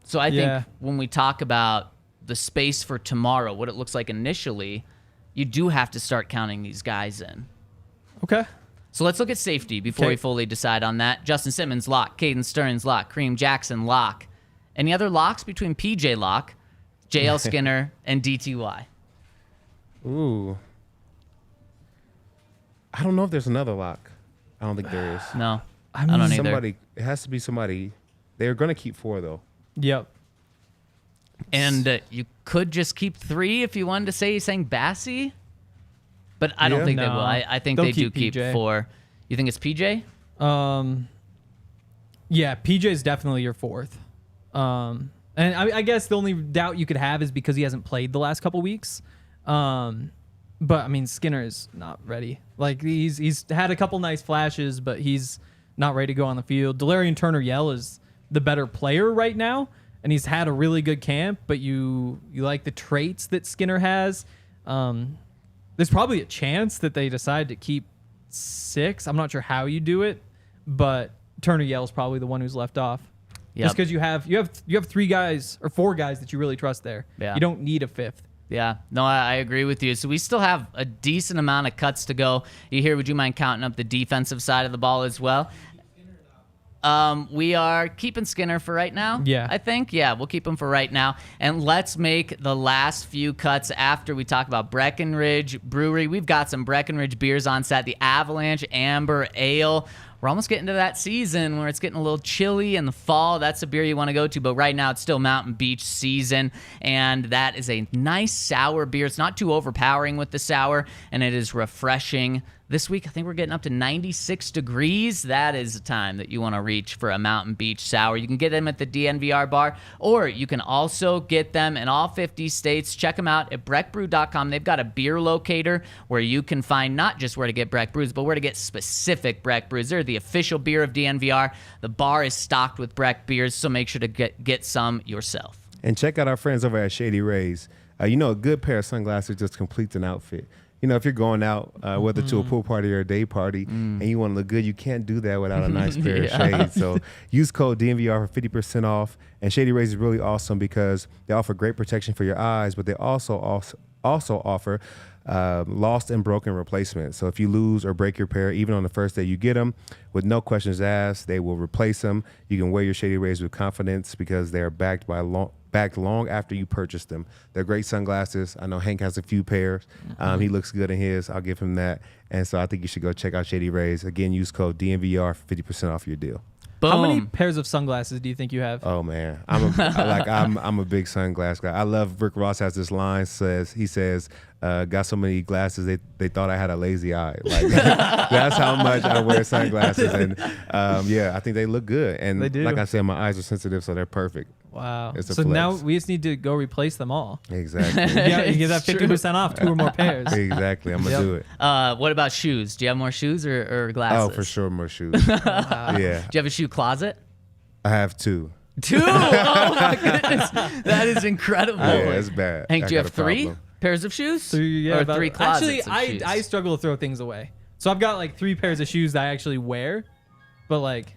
So I Yeah. think when we talk about the space for tomorrow, what it looks like initially, you do have to start counting these guys in. Okay. So let's look at safety before Okay. we fully decide on that. Justin Simmons, lock. Caden Stearns, lock. Kareem Jackson, lock. Any other locks between PJ Lock, JL Skinner, and DTY? Ooh. I don't know if there's another lock. I don't think there is. No, I mean, don't either. Somebody. It has to be somebody. They're going to keep 4 though. Yep. And you could just keep 3 if you wanted to say saying Bassey. But I don't Yeah. think they No. will. I think They'll they do keep keep PJ. 4. You think it's PJ? Yeah, PJ's definitely your 4th. And I guess the only doubt you could have is because he hasn't played the last couple weeks. But I mean, Skinner is not ready. Like he's had a couple nice flashes, but he's not ready to go on the field. Delarian Turner-Yell is the better player right now, and he's had a really good camp. But you like the traits that Skinner has. There's probably a chance that they decide to keep 6. I'm not sure how you do it, but Turner-Yell is probably the one who's left off. Yep. Just because you have 3 guys or 4 guys that you really trust there. Yeah. You don't need a 5th. Yeah, no, I agree with you. So we still have a decent amount of cuts to go. You here, would you mind counting up the defensive side of the ball as well? We are keeping Skinner for right now. Yeah. I think. Yeah, we'll keep him for right now. And let's make the last few cuts after we talk about Breckenridge Brewery. We've got some Breckenridge beers on set. The Avalanche Amber Ale. We're almost getting to that season where it's getting a little chilly in the fall. That's a beer you want to go to, but right now it's still Mountain Beach season, and that is a nice sour beer. It's not too overpowering with the sour, and it is refreshing. This week, I think we're getting up to 96 degrees. That is a time that you want to reach for a Mountain Beach sour. You can get them at the DNVR bar, or you can also get them in all 50 states. Check them out at breckbrew.com. They've got a beer locator where you can find not just where to get Breck brews, but where to get specific Breck brews. They're the official beer of DNVR. The bar is stocked with Breck beers, so make sure to get some yourself. And check out our friends over at Shady Rays. A good pair of sunglasses just completes an outfit. If you're going out, whether to a pool party or a day party, and you want to look good, you can't do that without a nice pair of shades. So use code DNVR for 50% off. And Shady Rays is really awesome because they offer great protection for your eyes, but they also offer lost and broken replacements. So if you lose or break your pair, even on the first day you get them, with no questions asked, they will replace them. You can wear your Shady Rays with confidence because they are backed long after you purchase them. They're great sunglasses. I know Hank has a few pairs. He looks good in his. I'll give him that. And so I think you should go check out Shady Rays. Again, use code DNVR for 50% off your deal. Boom. How many pairs of sunglasses do you think you have? Oh man, I'm a big sunglass guy. I love Rick Ross has this line he says got so many glasses they thought I had a lazy eye. Like that's how much I wear sunglasses, and I think they look good. And They do. like I said, my eyes are sensitive, so they're perfect. Wow. It's a So flex. now we just need to go replace them all. Exactly. Yeah, you get that It's true. 50% off 2 or more pairs. Exactly. I'm gonna Yep. do it. What about shoes? Do you have more shoes or glasses? Oh, for sure, more shoes. Yeah, Do you have a shoe closet? I have 2. 2? Oh my goodness, that is incredible. Yeah, it's bad. Hank, I do you got have a 3 problem. pairs of shoes? Yeah, or about- 3 closets Actually, of shoes? I struggle to throw things away. So I've got like 3 pairs of shoes that I actually wear, but like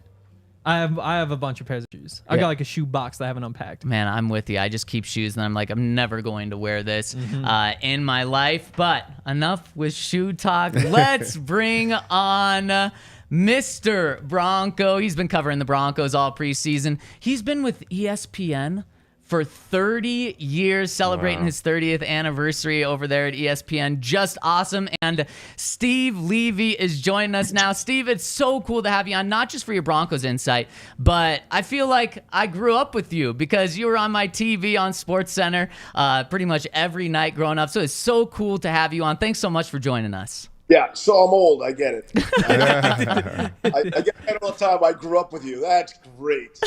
I have a bunch of pairs of shoes. I Yeah. got like a shoe box that I haven't unpacked. Man, I'm with you. I just keep shoes, and I'm like, I'm never going to wear this in my life. But enough with shoe talk. Let's bring on Mr. Bronco. He's been covering the Broncos all preseason. He's been with ESPN for 30 years, celebrating Wow. his 30th anniversary over there at ESPN. Just awesome. And Steve Levy is joining us now. Steve, it's so cool to have you on, not just for your Broncos insight, but I feel like I grew up with you because you were on my TV on SportsCenter pretty much every night growing up. So it's so cool to have you on. Thanks so much for joining us. Yeah, so I'm old. I get it. I get that all the time. I grew up with you. That's great.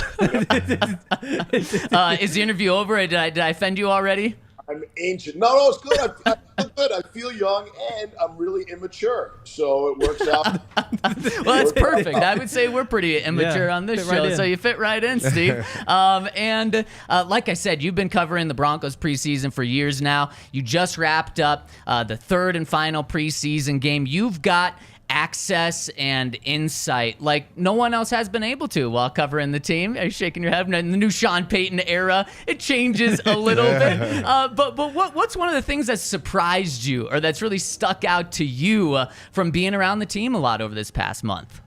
Is the interview over? Did I offend you already? I'm ancient. No, it's good. I feel good. I feel young, and I'm really immature. So it works out. Well, that's perfect. I would say we're pretty immature Yeah, on this fit right show, in. so you fit right in, Steve. And like I said, you've been covering the Broncos preseason for years now. You just wrapped up the 3rd and final preseason game. You've got access and insight like no one else has been able to while covering the team. Are you shaking your head? In the new Sean Payton era, it changes a little bit. But what's one of the things that surprised you or that's really stuck out to you from being around the team a lot over this past month?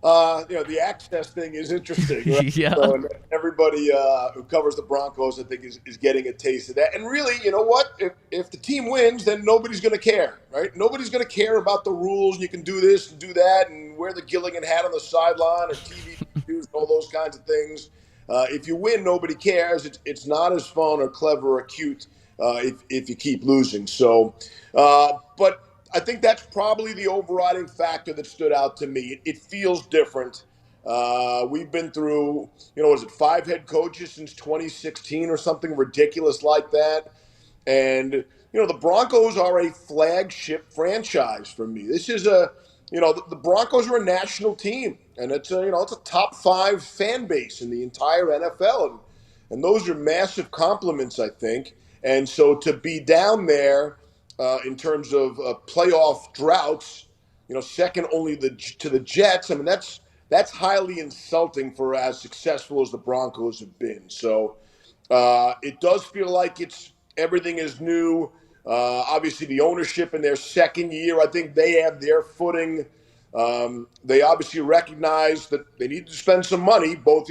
The access thing is interesting. Right? Yeah. So, and everybody who covers the Broncos, I think, is getting a taste of that. And really, you know what? If the team wins, then nobody's going to care, right? Nobody's going to care about the rules. You can do this and do that and wear the Gilligan hat on the sideline or TV shoes, all those kinds of things. If you win, nobody cares. It's not as fun or clever or cute if you keep losing. So, but I think that's probably the overriding factor that stood out to me. It feels different. We've been through, 5 head coaches since 2016 or something ridiculous like that. And, the Broncos are a flagship franchise for me. This is the Broncos are a national team, and it's a top 5 fan base in the entire NFL. And those are massive compliments, I think. And so to be down there, in terms of playoff droughts, second only to the Jets. I mean, that's highly insulting for as successful as the Broncos have been. So it does feel like everything is new. Obviously, the ownership in their second year, I think they have their footing. They obviously recognize that they need to spend some money, both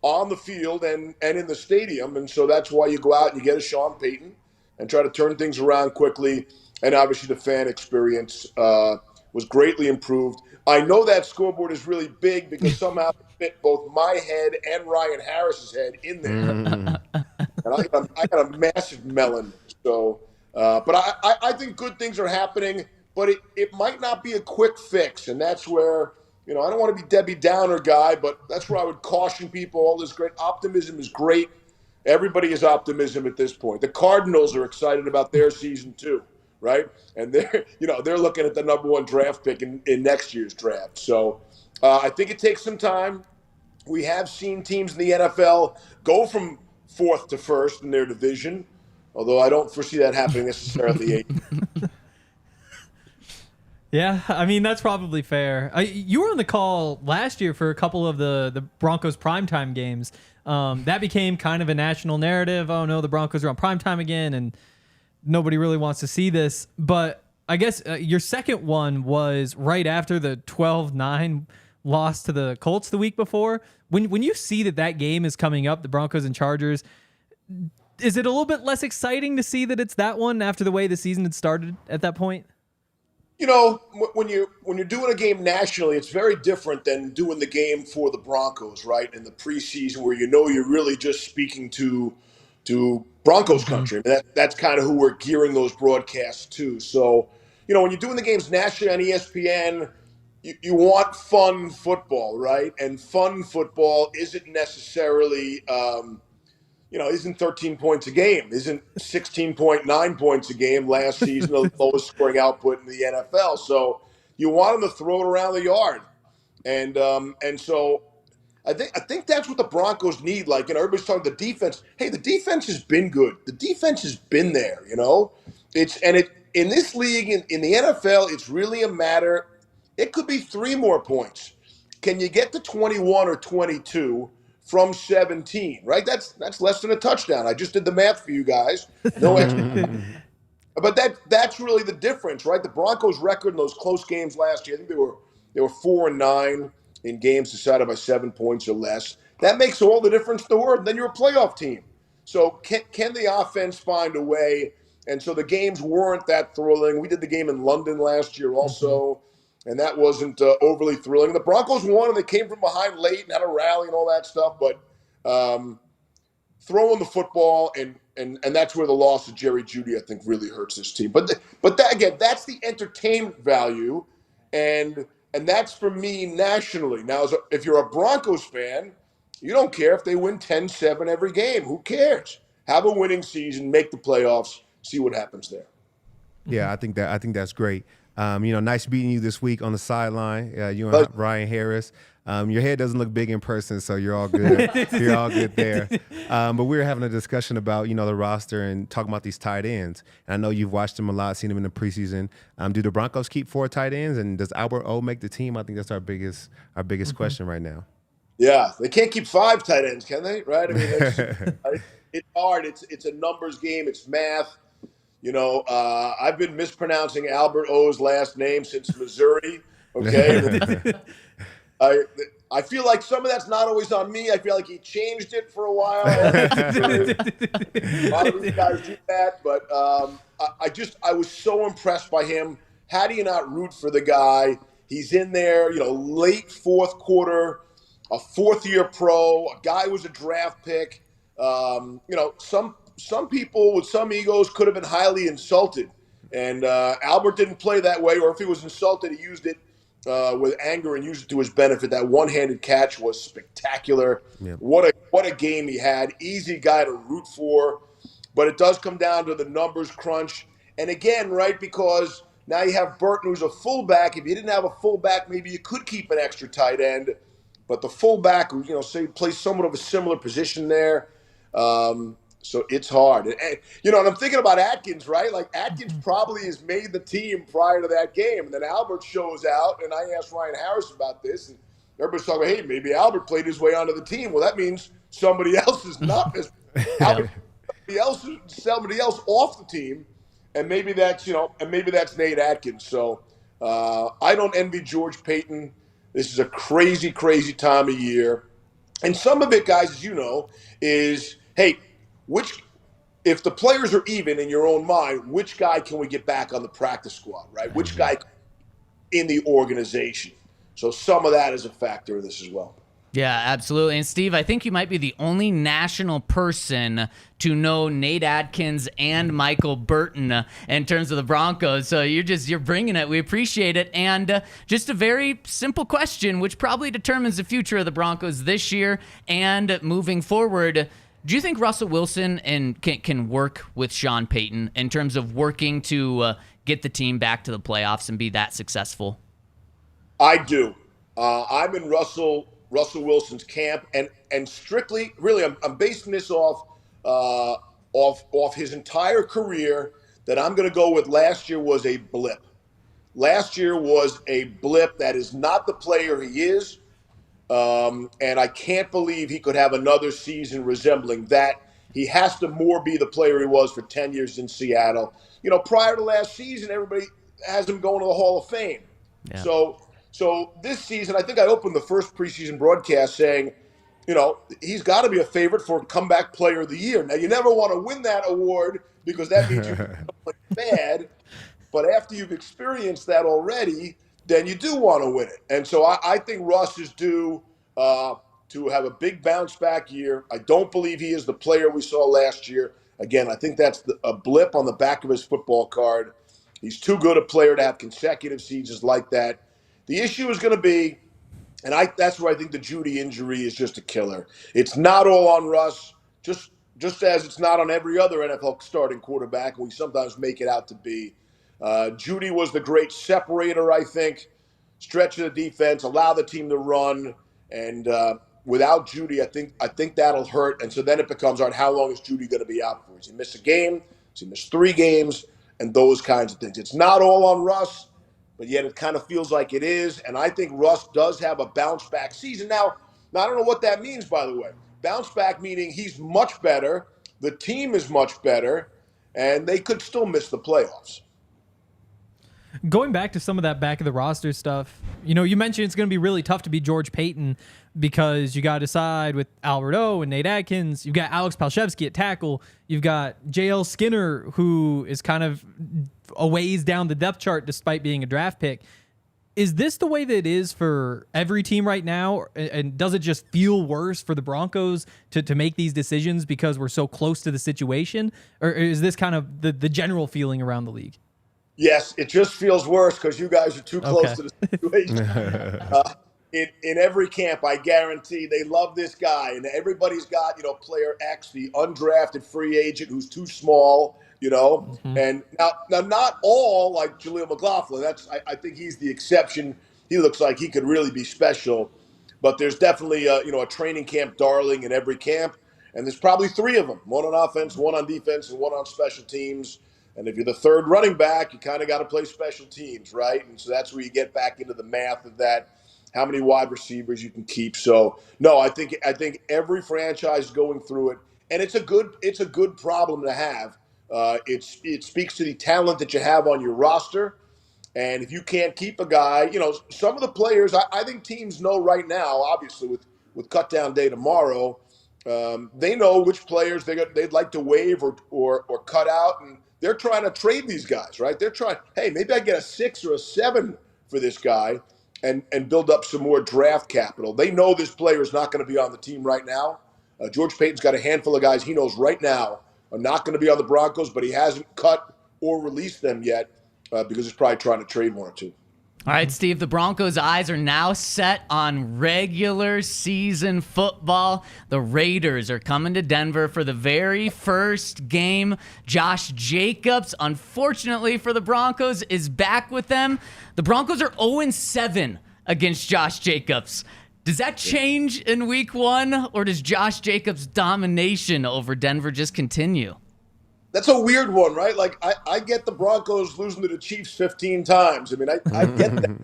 on the field and in the stadium, and so that's why you go out and you get a Sean Payton and try to turn things around quickly. And obviously the fan experience was greatly improved. I know that scoreboard is really big because somehow it fit both my head and Ryan Harris's head in there. And I got a massive melon. So, but I think good things are happening, but it might not be a quick fix. And that's where, I don't want to be Debbie Downer guy, but that's where I would caution people. All this great optimism is great. Everybody has optimism at this point. The Cardinals are excited about their season too, right? And they're looking at the number 1 draft pick in next year's draft. So I think it takes some time. We have seen teams in the NFL go from 4th to 1st in their division, although I don't foresee that happening necessarily. Yeah, I mean, that's probably fair. You were on the call last year for a couple of the Broncos primetime games. That became kind of a national narrative. Oh, no, the Broncos are on primetime again, and nobody really wants to see this. But I guess your second one was right after the 12-9 loss to the Colts the week before. When you see that game is coming up, the Broncos and Chargers, is it a little bit less exciting to see that it's that one after the way the season had started at that point? When you're doing a game nationally, it's very different than doing the game for the Broncos, right? In the preseason, where you're really just speaking to, to Broncos country. I mean, that's kind of who we're gearing those broadcasts to. So, when you're doing the games nationally on ESPN, you want fun football, right? And fun football isn't necessarily, isn't 13 points a game, isn't 16.9 points a game last season, the lowest scoring output in the NFL. So you want them to throw it around the yard. And so I think that's what the Broncos need. Like, everybody's talking the defense. Hey, the defense has been good. The defense has been there, in this league, in the NFL, it's really a matter. It could be 3 more points. Can you get to 21 or 22 from 17, right? That's less than a touchdown. I just did the math for you guys. No extra. But that's really the difference, right? The Broncos' record in those close games last year, I think they were 4-9 in games decided by 7 points or less. That makes all the difference in the world. Then you're a playoff team. So can the offense find a way? And so the games weren't that thrilling. We did the game in London last year also, and that wasn't overly thrilling. The Broncos won, and they came from behind late and had a rally and all that stuff. But throwing the football, and that's where the loss of Jerry Jeudy, I think, really hurts this team. But that, again, that's the entertainment value, and that's for me nationally. Now, if you're a Broncos fan, you don't care if they win 10-7 every game. Who cares? Have a winning season, make the playoffs, see what happens there. Yeah, I think that's great. Nice meeting you this week on the sideline. You and Ryan Harris. Your head doesn't look big in person, so you're all good. You're all good there. But we were having a discussion about, the roster and talking about these tight ends. And I know you've watched them a lot, seen them in the preseason. Do the Broncos keep 4 tight ends, and does Albert O make the team? I think that's our biggest question right now. Yeah, they can't keep 5 tight ends, can they? Right? I mean, it's hard. It's a numbers game. It's math. I've been mispronouncing Albert O's last name since Missouri. Okay. I feel like some of that's not always on me. I feel like he changed it for a while. A lot of these guys do that, but I was so impressed by him. How do you not root for the guy? He's in there, late fourth quarter, a 4th-year pro, a guy who was a draft pick. Some people with some egos could have been highly insulted, and Albert didn't play that way. Or if he was insulted, he used it with anger and used it to his benefit. That one-handed catch was spectacular. Yeah. What a game he had. Easy guy to root for, but it does come down to the numbers crunch. And again, right, because now you have Burton, who's a fullback. If you didn't have a fullback, maybe you could keep an extra tight end. But the fullback, say plays somewhat of a similar position there. So it's hard. And I'm thinking about Atkins, right? Like, Atkins probably has made the team prior to that game. And then Albert shows out, and I asked Ryan Harris about this, and everybody's talking about, hey, maybe Albert played his way onto the team. Well, that means somebody else is not. Somebody else off the team, and maybe that's Nate Atkins. So I don't envy George Paton. This is a crazy, crazy time of year. And some of it, guys, as you know, is, hey, if the players are even in your own mind, which guy can we get back on the practice squad, right? Which guy in the organization? So some of that is a factor in this as well. Yeah, absolutely. And Steve, I think you might be the only national person to know Nate Atkins and Michael Burton in terms of the Broncos. So you're bringing it. We appreciate it. And just a very simple question, which probably determines the future of the Broncos this year and moving forward. Do you think Russell Wilson can work with Sean Payton in terms of working to get the team back to the playoffs and be that successful? I do. I'm in Russell Wilson's camp, and strictly, really, I'm basing this off his entire career. That I'm going to go with. Last year was a blip. Last year was a blip. That is not the player he is. And I can't believe he could have another season resembling that. He has to more be the player he was for 10 years in Seattle. Prior to last season, everybody has him going to the Hall of Fame. Yeah. So this season, I think I opened the first preseason broadcast saying, he's got to be a favorite for Comeback Player of the Year. Now, you never want to win that award because that means you're bad. But after you've experienced that already, then you do want to win it. And so I think Russ is due to have a big bounce back year. I don't believe he is the player we saw last year. Again, I think that's a blip on the back of his football card. He's too good a player to have consecutive seasons like that. The issue is going to be, and that's where I think the Jeudy injury is just a killer. It's not all on Russ, just as it's not on every other NFL starting quarterback, and we sometimes make it out to be. Jeudy was the great separator, I think, stretch the defense, allow the team to run, and without Jeudy, I think that'll hurt. And so then it becomes, all right, how long is Jeudy going to be out for? Does he miss a game? Does he miss 3 games? And those kinds of things. It's not all on Russ, but yet it kind of feels like it is. And I think Russ does have a bounce back season. Now I don't know what that means, by the way. Bounce back meaning he's much better, the team is much better, and they could still miss the playoffs. Going back to some of that back of the roster stuff, you mentioned it's going to be really tough to beat George Paton because you got to decide with Albert O and Nate Atkins. You've got Alex Palshevsky at tackle. You've got J.L. Skinner, who is kind of a ways down the depth chart despite being a draft pick. Is this the way that it is for every team right now? And does it just feel worse for the Broncos to make these decisions because we're so close to the situation? Or is this kind of the general feeling around the league? Yes, it just feels worse because you guys are too close to the situation. In every camp, I guarantee they love this guy, and everybody's got player X, the undrafted free agent who's too small, Mm-hmm. And now not all like Jaleel McLaughlin. I think he's the exception. He looks like he could really be special, but there's definitely a training camp darling in every camp, and there's probably 3 of them: one on offense, one on defense, and one on special teams. And if you're the third running back, you kind of got to play special teams, right? And so that's where you get back into the math of that, how many wide receivers you can keep. So no, I think every franchise is going through it, and it's a good problem to have. It speaks to the talent that you have on your roster, and if you can't keep a guy, some of the players, I think teams know right now, obviously with cut down day tomorrow, they know which players they'd like to waive or cut out, and they're trying to trade these guys, right? They're trying, hey, maybe I get a 6 or a 7 for this guy and build up some more draft capital. They know this player is not going to be on the team right now. George Payton's got a handful of guys he knows right now are not going to be on the Broncos, but he hasn't cut or released them yet because he's probably trying to trade 1 or 2. All right, Steve, the Broncos' eyes are now set on regular season football. The Raiders are coming to Denver for the very first game. Josh Jacobs, unfortunately for the Broncos, is back with them. The Broncos are 0-7 against Josh Jacobs. Does that change in week 1, or does Josh Jacobs' domination over Denver just continue? That's a weird one, right? Like, I get the Broncos losing to the Chiefs 15 times. I mean, I get that.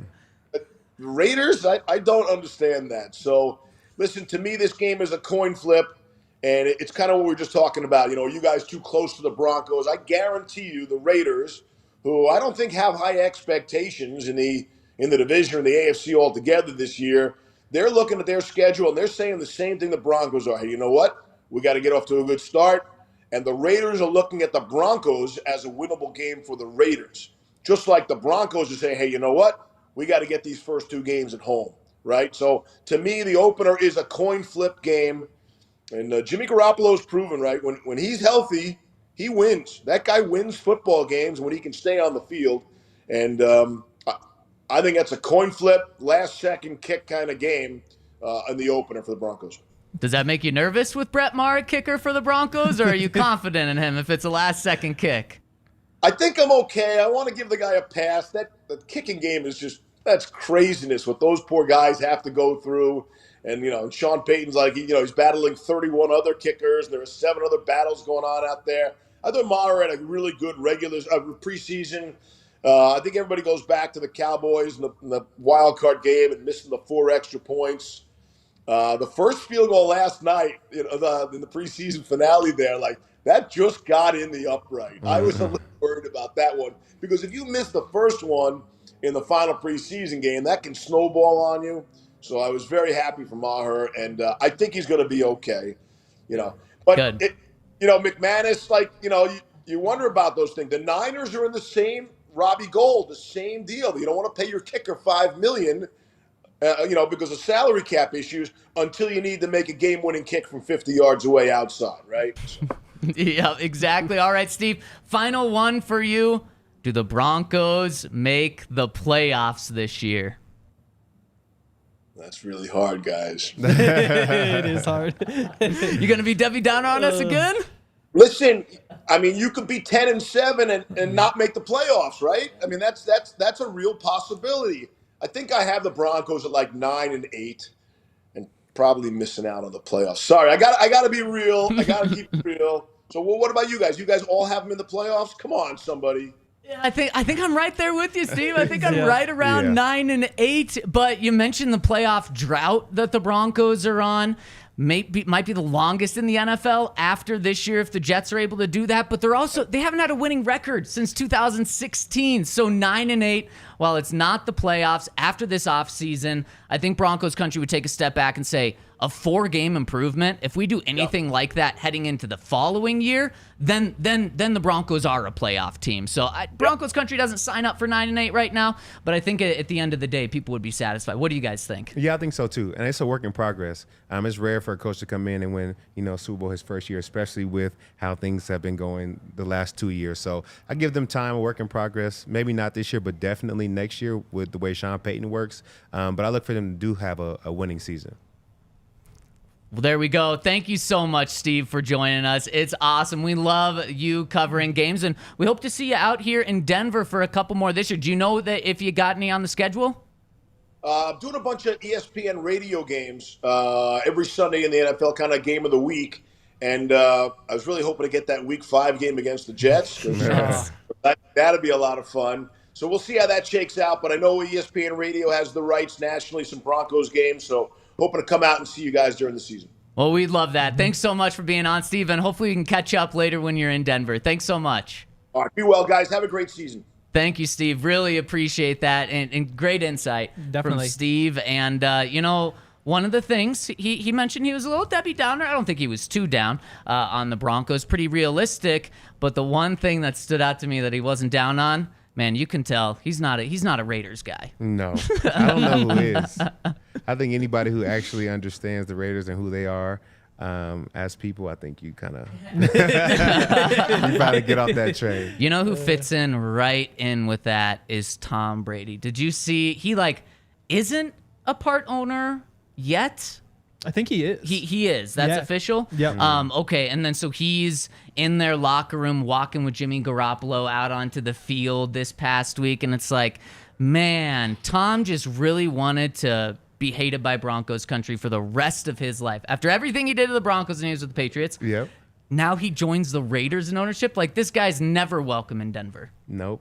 But the Raiders, I don't understand that. So, listen, to me, this game is a coin flip, and it's kind of what we were just talking about. You guys too close to the Broncos. I guarantee you the Raiders, who I don't think have high expectations in the division or the AFC altogether this year, they're looking at their schedule, and they're saying the same thing the Broncos are. Hey, you know what? We got to get off to a good start. And the Raiders are looking at the Broncos as a winnable game for the Raiders. Just like the Broncos are saying, hey, you know what? We got to get these first 2 games at home, right? So, to me, the opener is a coin flip game. And Jimmy Garoppolo's proven, right? When he's healthy, he wins. That guy wins football games when he can stay on the field. And I think that's a coin flip, last-second kick kind of game in the opener for the Broncos. Does that make you nervous with Brett Maher, kicker for the Broncos, or are you confident in him if it's a last-second kick? I think I'm okay. I want to give the guy a pass. The kicking game is that's craziness what those poor guys have to go through. And, Sean Payton's like, he's battling 31 other kickers, and there are 7 other battles going on out there. I thought Maher had a really good preseason. I think everybody goes back to the Cowboys in the wild card game and missing the 4 extra points. The first field goal last night in the preseason finale there, that just got in the upright. Mm-hmm. I was a little worried about that one because if you miss the first one in the final preseason game, that can snowball on you. So I was very happy for Maher, and I think he's going to be okay. But McManus, you wonder about those things. The Niners are in the same Robbie Gould, the same deal. You don't want to pay your kicker $5 million. because of salary cap issues, until you need to make a game-winning kick from 50 yards away outside, right? So. Yeah, exactly. All right, Steve, final one for you. Do the Broncos make the playoffs this year? That's really hard, guys. It is hard. You going to be Debbie Downer on us again? Listen, I mean, you could be 10-7 and not make the playoffs, right? I mean, that's a real possibility. I think I have the Broncos at like 9-8, and probably missing out on the playoffs. Sorry, I got to be real. I got to keep it real. So, what about you guys? You guys all have them in the playoffs? Come on, somebody. Yeah, I think I'm right there with you, Steve. I think I'm right around 9-8. But you mentioned the playoff drought that the Broncos are on. Might be the longest in the NFL after this year if the Jets are able to do that. But they haven't had a winning record since 2016. So 9-8. While it's not the playoffs after this offseason, I think Broncos country would take a step back and say a 4-game improvement. If we do anything like that heading into the following year, then the Broncos are a playoff team. So Broncos country doesn't sign up for 9-8 right now, but I think at the end of the day, people would be satisfied. What do you guys think? Yeah, I think so too. And it's a work in progress. It's rare for a coach to come in and win, Super Bowl his first year, especially with how things have been going the last 2 years. So I give them time, a work in progress. Maybe not this year, but definitely next year with the way Sean Payton works. But I look for them to have a winning season. Well, there we go. Thank you so much, Steve, for joining us. It's awesome. We love you covering games, and we hope to see you out here in Denver for a couple more this year. Do you know that if you got any on the schedule? I'm doing a bunch of ESPN radio games every Sunday in the NFL, kind of game of the week. And I was really hoping to get that Week 5 game against the Jets. That'd be a lot of fun. So we'll see how that shakes out. But I know ESPN Radio has the rights nationally, some Broncos games. So hoping to come out and see you guys during the season. Well, we'd love that. Thanks so much for being on, Steve, and hopefully we can catch up later when you're in Denver. Thanks so much. All right, be well, guys. Have a great season. Thank you, Steve. Really appreciate that, and great insight from Steve. And, one of the things, he mentioned he was a little Debbie Downer. I don't think he was too down on the Broncos. Pretty realistic. But the one thing that stood out to me that he wasn't down on, man, you can tell he's not a Raiders guy. No, I don't know who is. I think anybody who actually understands the Raiders and who they are as people, I think you kind of you probably get off that train. You know who fits in right in with that is Tom Brady. Did you see he isn't a part owner yet? I think he is. He is. That's official? Yep. Okay, and then so he's in their locker room walking with Jimmy Garoppolo out onto the field this past week, and it's like, man, Tom just really wanted to be hated by Broncos country for the rest of his life. After everything he did to the Broncos and he was with the Patriots, yep. Now he joins the Raiders in ownership. Like, this guy's never welcome in Denver. Nope.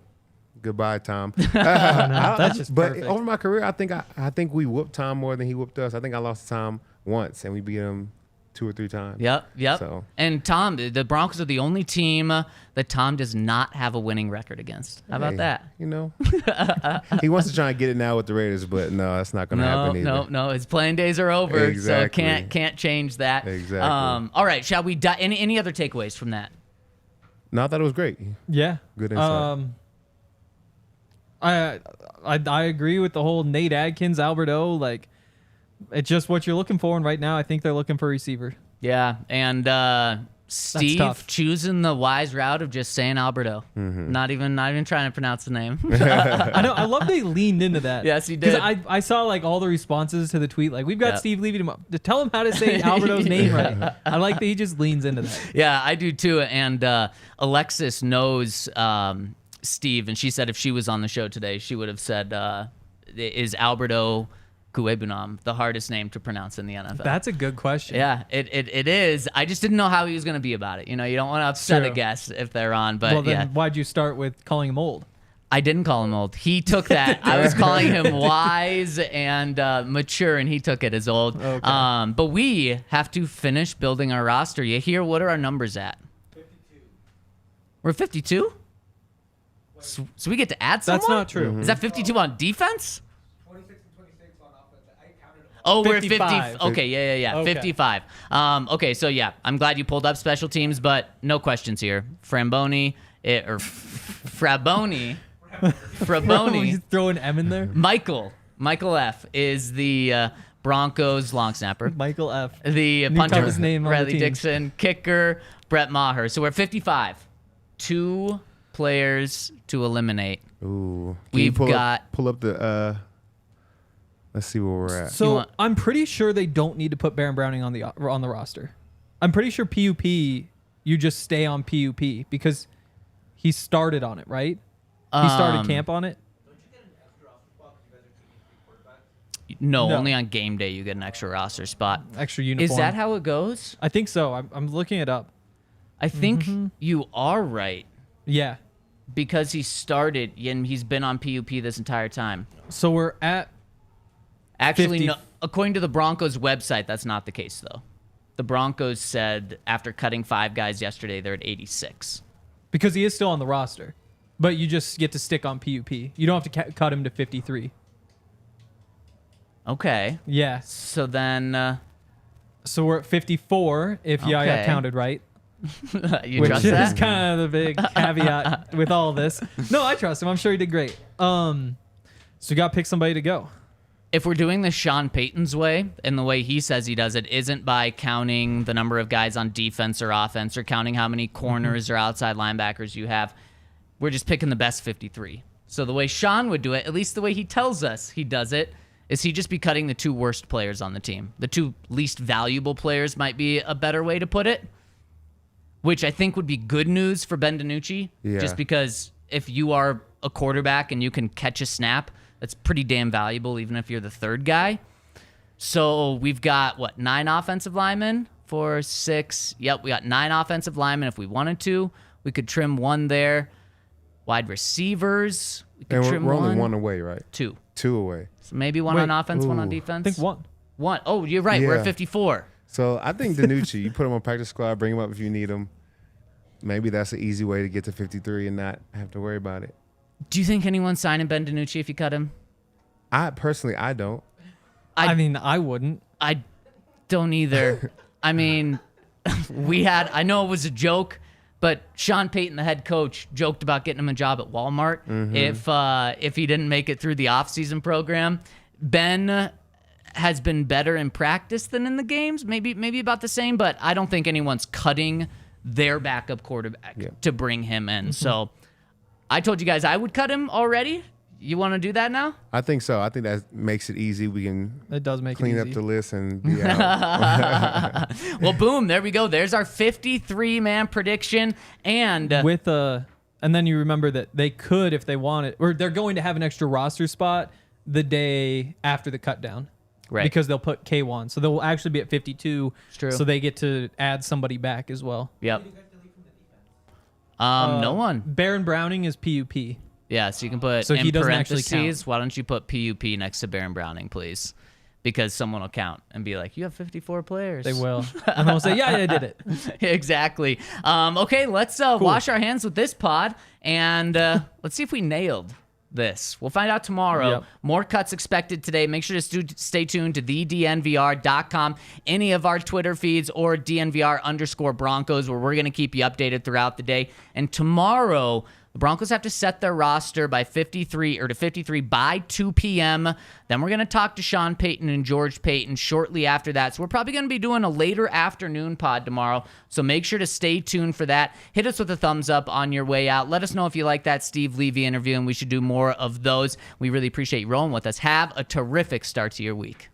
Goodbye, Tom. That's just but perfect. over my career, I think we whooped Tom more than he whooped us. I think I lost to Tom once, and we beat him 2 or 3 times. Yep. So. And Tom, the Broncos are the only team that Tom does not have a winning record against. How about that? He wants to try and get it now with the Raiders, but no, that's not going to happen either. No. His playing days are over, Exactly. so can't change that. Exactly. All right, shall we? Any other takeaways from that? No, I thought it was great. Yeah. Good insight. I agree with the whole Nate Adkins, Albert O. Like, it's just what you're looking for, and right now I think they're looking for a receiver. Yeah, and Steve tough. choosing the wise route of just saying Alberto, not even trying to pronounce the name. I know. I love they leaned into that. Yes, he did. I saw all the responses to the tweet. Like, we've got Yep. Steve Levy to tell him how to say Alberto's name right. I like that he just leans into that. Yeah, I do too. And Alexis knows Steve, and she said if she was on the show today, she would have said, "Is Alberto Cuebunam the hardest name to pronounce in the NFL?" That's a good question. Yeah, it is. I just didn't know how he was going to be about it. You don't want to upset a True. guest if they're on. But Well, then yeah, why'd you start with calling him old? I didn't call him old. He took that. I was calling him wise and mature, and he took it as old. Okay. But we have to finish building our roster. You hear? What are our numbers at? 52. We're 52? So we get to add someone? That's not true. Is that 52 on defense? 26 and 26 on offense. I counted them. Oh, we're 55. 50. Okay, yeah. Okay. 55. Okay, so yeah, I'm glad you pulled up special teams, but no questions here. Fraboni. He's throwing M in there. Michael Michael F. is the Broncos long snapper. Michael F. The New punter, toughest name on the Riley team. Dixon. Kicker, Brett Maher. So we're at 55. 2 players to eliminate. Ooh. Can We've you pull got- up the. Let's see where we're at. So want- I'm pretty sure they don't need to put Baron Browning on the roster. I'm pretty sure PUP, you just stay on PUP because he started on it, right? He started camp on it. No, No. only on game day you get an extra roster spot. Extra uniform. Is that how it goes? I think so. I'm looking it up. I think you are right Yeah. because he started and he's been on PUP this entire time. So we're at Actually, 50. no, according to the Broncos website, that's not the case, though. The Broncos said after cutting 5 guys yesterday, they're at 86. because he is still on the roster, but you just get to stick on PUP. You don't have to cut him to 53. Okay. Yeah. So then So we're at 54 if I Okay. got counted right. you Which trust is that? kind of the big caveat with all this. No, I trust him. I'm sure he did great. So you got to pick somebody to go. If we're doing this Sean Payton's way, and the way he says he does it isn't by counting the number of guys on defense or offense or counting how many corners or outside linebackers you have, we're just picking the best 53. So the way Sean would do it, at least the way he tells us he does it, is he'd just be cutting the 2 worst players on the team. The 2 least valuable players might be a better way to put it, which I think would be good news for Ben DiNucci, Yeah. just because if you are a quarterback and you can catch a snap, that's pretty damn valuable, even if you're the 3rd guy. So we've got, 9 offensive linemen? 4, 6. Yep, we got 9 offensive linemen. If we wanted to, we could trim 1 there. Wide receivers, we could And trim we're only 1. one away, right? 2. 2 away. So maybe 1 Wait, on offense, 1 on ooh. defense. I think 1. 1. Oh, you're right. We're Yeah. at 54. So I think DiNucci, you put him on practice squad, bring him up if you need him. Maybe that's an easy way to get to 53 and not have to worry about it. Do you think anyone's signing Ben DiNucci if you cut him? I don't. I mean, I wouldn't. I don't either. I mean, I know it was a joke, but Sean Payton, the head coach, joked about getting him a job at Walmart if he didn't make it through the offseason program. Ben has been better in practice than in the games, maybe about the same, but I don't think anyone's cutting their backup quarterback to bring him in. So I told you guys I would cut him already. You want to do that now? I think so. I think that makes it easy. We can It does make clean it up easy. the list and be out. Well, boom, there we go. There's our 53-man prediction. And With and then you remember that they could, if they wanted, or they're going to have an extra roster spot the day after the cut down. Right. Because they'll put K1. So they'll actually be at 52. It's true. So they get to add somebody back as well. Yep. No one. Baron Browning is PUP. Yeah, so you can put So in he doesn't actually parentheses, count. why don't you put PUP next to Baron Browning, please? Because someone will count and be like, you have 54 players. They will. And they'll say, yeah, I did it. Exactly. Okay, let's wash our hands with this pod, and let's see if we nailed this. We'll find out tomorrow. Yep. More cuts expected today. Make sure to stay tuned to thednvr.com, any of our Twitter feeds, or DNVR_Broncos, where we're going to keep you updated throughout the day. And tomorrow, the Broncos have to set their roster by 53 by 2 p.m. Then we're going to talk to Sean Payton and George Paton shortly after that. So we're probably going to be doing a later afternoon pod tomorrow. So make sure to stay tuned for that. Hit us with a thumbs up on your way out. Let us know if you like that Steve Levy interview, and we should do more of those. We really appreciate you rolling with us. Have a terrific start to your week.